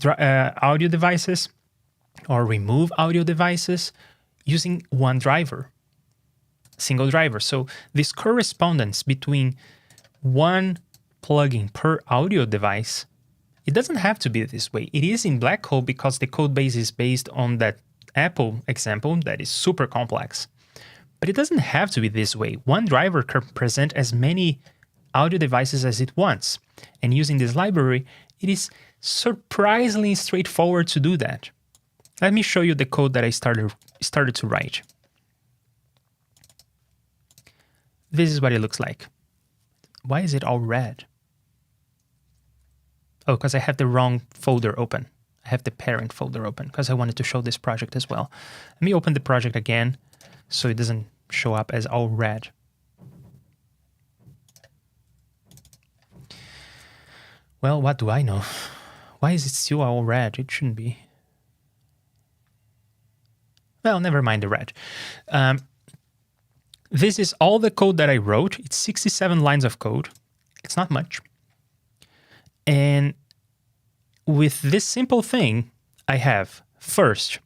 audio devices or remove audio devices using one driver. single driver. So this correspondence between one plugin per audio device, it doesn't have to be this way. It is in BlackHole because the code base is based on that Apple example that is super complex. But it doesn't have to be this way. One driver can present as many audio devices as it wants. And using this library, it is surprisingly straightforward to do that. Let me show you the code that I started to write. This is what it looks like. Why is it all red? Oh, because I have the wrong folder open. I have the parent folder open because I wanted to show this project as well. Let me open the project again so it doesn't show up as all red. Well, what do I know? Why is it still all red? It shouldn't be. Well, never mind the red. This is all the code that I wrote. It's 67 lines of code. It's not much. And with this simple thing, I have first,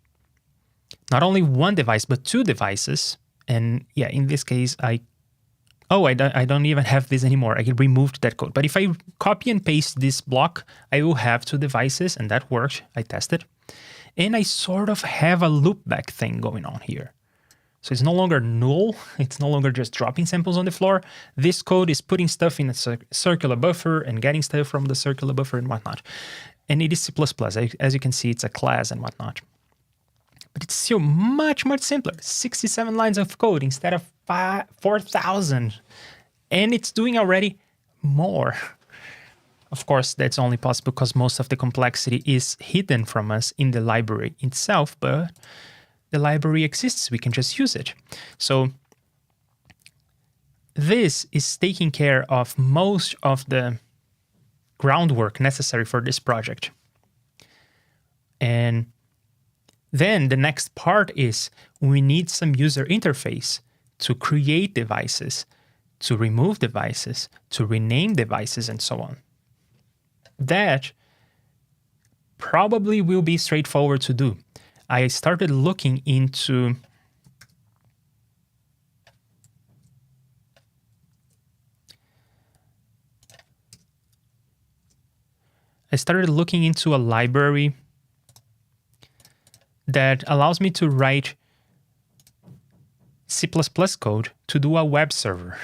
not only one device, but two devices. And yeah, in this case, I don't even have this anymore. I removed that code. But if I copy and paste this block, I will have two devices, and that worked. I tested. And I sort of have a loopback thing going on here. So it's no longer null. It's no longer just dropping samples on the floor. This code is putting stuff in a circular buffer and getting stuff from the circular buffer and whatnot. And it is C++. As you can see, it's a class and whatnot. But it's still much, much simpler. 67 lines of code instead of 4,000. And it's doing already more. Of course, that's only possible because most of the complexity is hidden from us in the library itself, but the library exists. We can just use it. So this is taking care of most of the groundwork necessary for this project. And then the next part is we need some user interface to create devices, to remove devices, to rename devices, and so on. That probably will be straightforward to do. I started looking into a library that allows me to write C++ code to do a web server.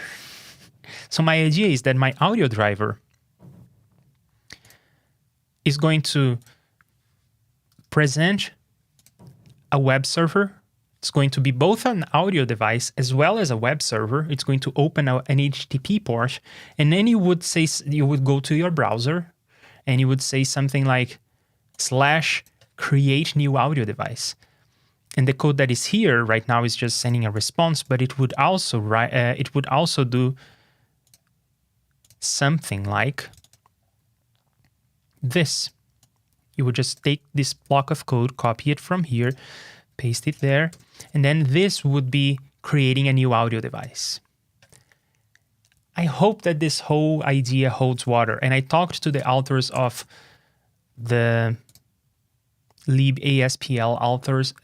So my idea is that my audio driver is going to present a web server. It's going to be both an audio device as well as a web server. It's going to open an HTTP port, and then you would go to your browser and you would say something like /create new audio device. And the code that is here right now is just sending a response, but it would also do something like this. You would just take this block of code, copy it from here, paste it there, and then this would be creating a new audio device. I hope that this whole idea holds water. And I talked to the authors of the libASPL authors.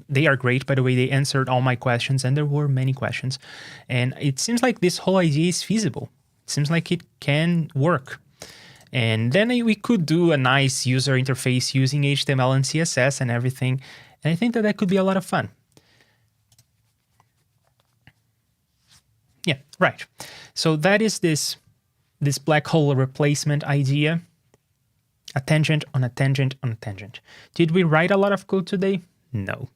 They are great, by the way. They answered all my questions, and there were many questions. And it seems like this whole idea is feasible. It seems like it can work. And then we could do a nice user interface using HTML and CSS and everything. And I think that could be a lot of fun. Yeah, right. So that is this BlackHole replacement idea. A tangent on a tangent on a tangent. Did we write a lot of code today? No.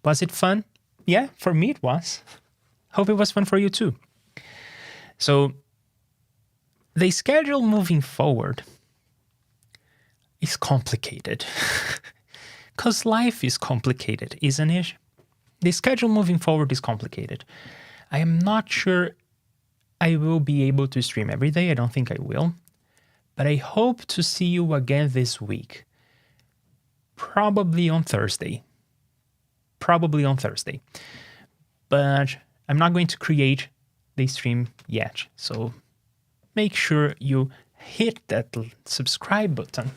Was it fun? Yeah, for me it was. Hope it was fun for you too. So the schedule moving forward is complicated. Because life is complicated, isn't it? The schedule moving forward is complicated. I am not sure I will be able to stream every day. I don't think I will. But I hope to see you again this week. Probably on Thursday. But I'm not going to create the stream yet. So make sure you hit that subscribe button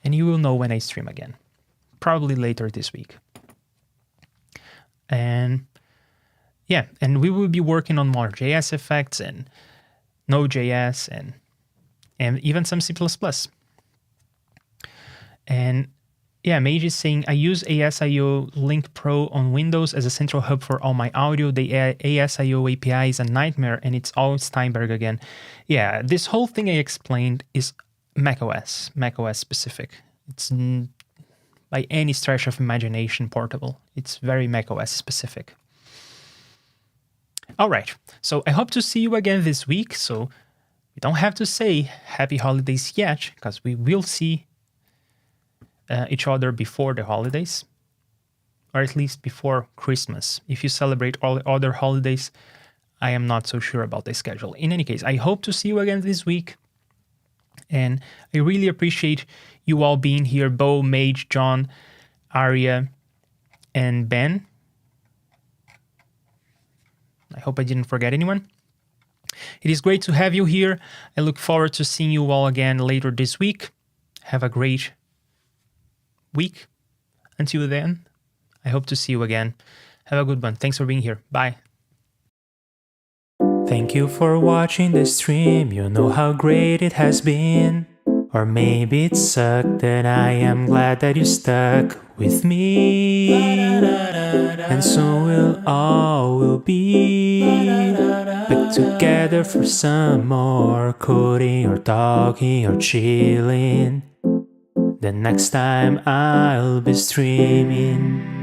and you will know when I stream again. Probably later this week. And yeah, and we will be working on more JSFX and Node.js and even some C++. And yeah, Mage is saying, I use ASIO Link Pro on Windows as a central hub for all my audio. The ASIO API is a nightmare and it's all Steinberg again. Yeah, this whole thing I explained is macOS specific. It's by any stretch of imagination portable. It's very macOS specific. All right, so I hope to see you again this week. So we don't have to say happy holidays yet, because we will see each other before the holidays, or at least before Christmas. If you celebrate all the other holidays, I am not so sure about the schedule. In any case, I hope to see you again this week. And I really appreciate you all being here, Bo, Mage, John, Arya, and Ben. I hope I didn't forget anyone. It is great to have you here. I look forward to seeing you all again later this week. Have a great week. Until then, I hope to see you again. Have a good one. Thanks for being here. Bye. Thank you for watching the stream. You know how great it has been. Or maybe it sucked, and I am glad that you stuck with me. And soon we'll all be back together for some more coding or talking or chilling. The next time I'll be streaming.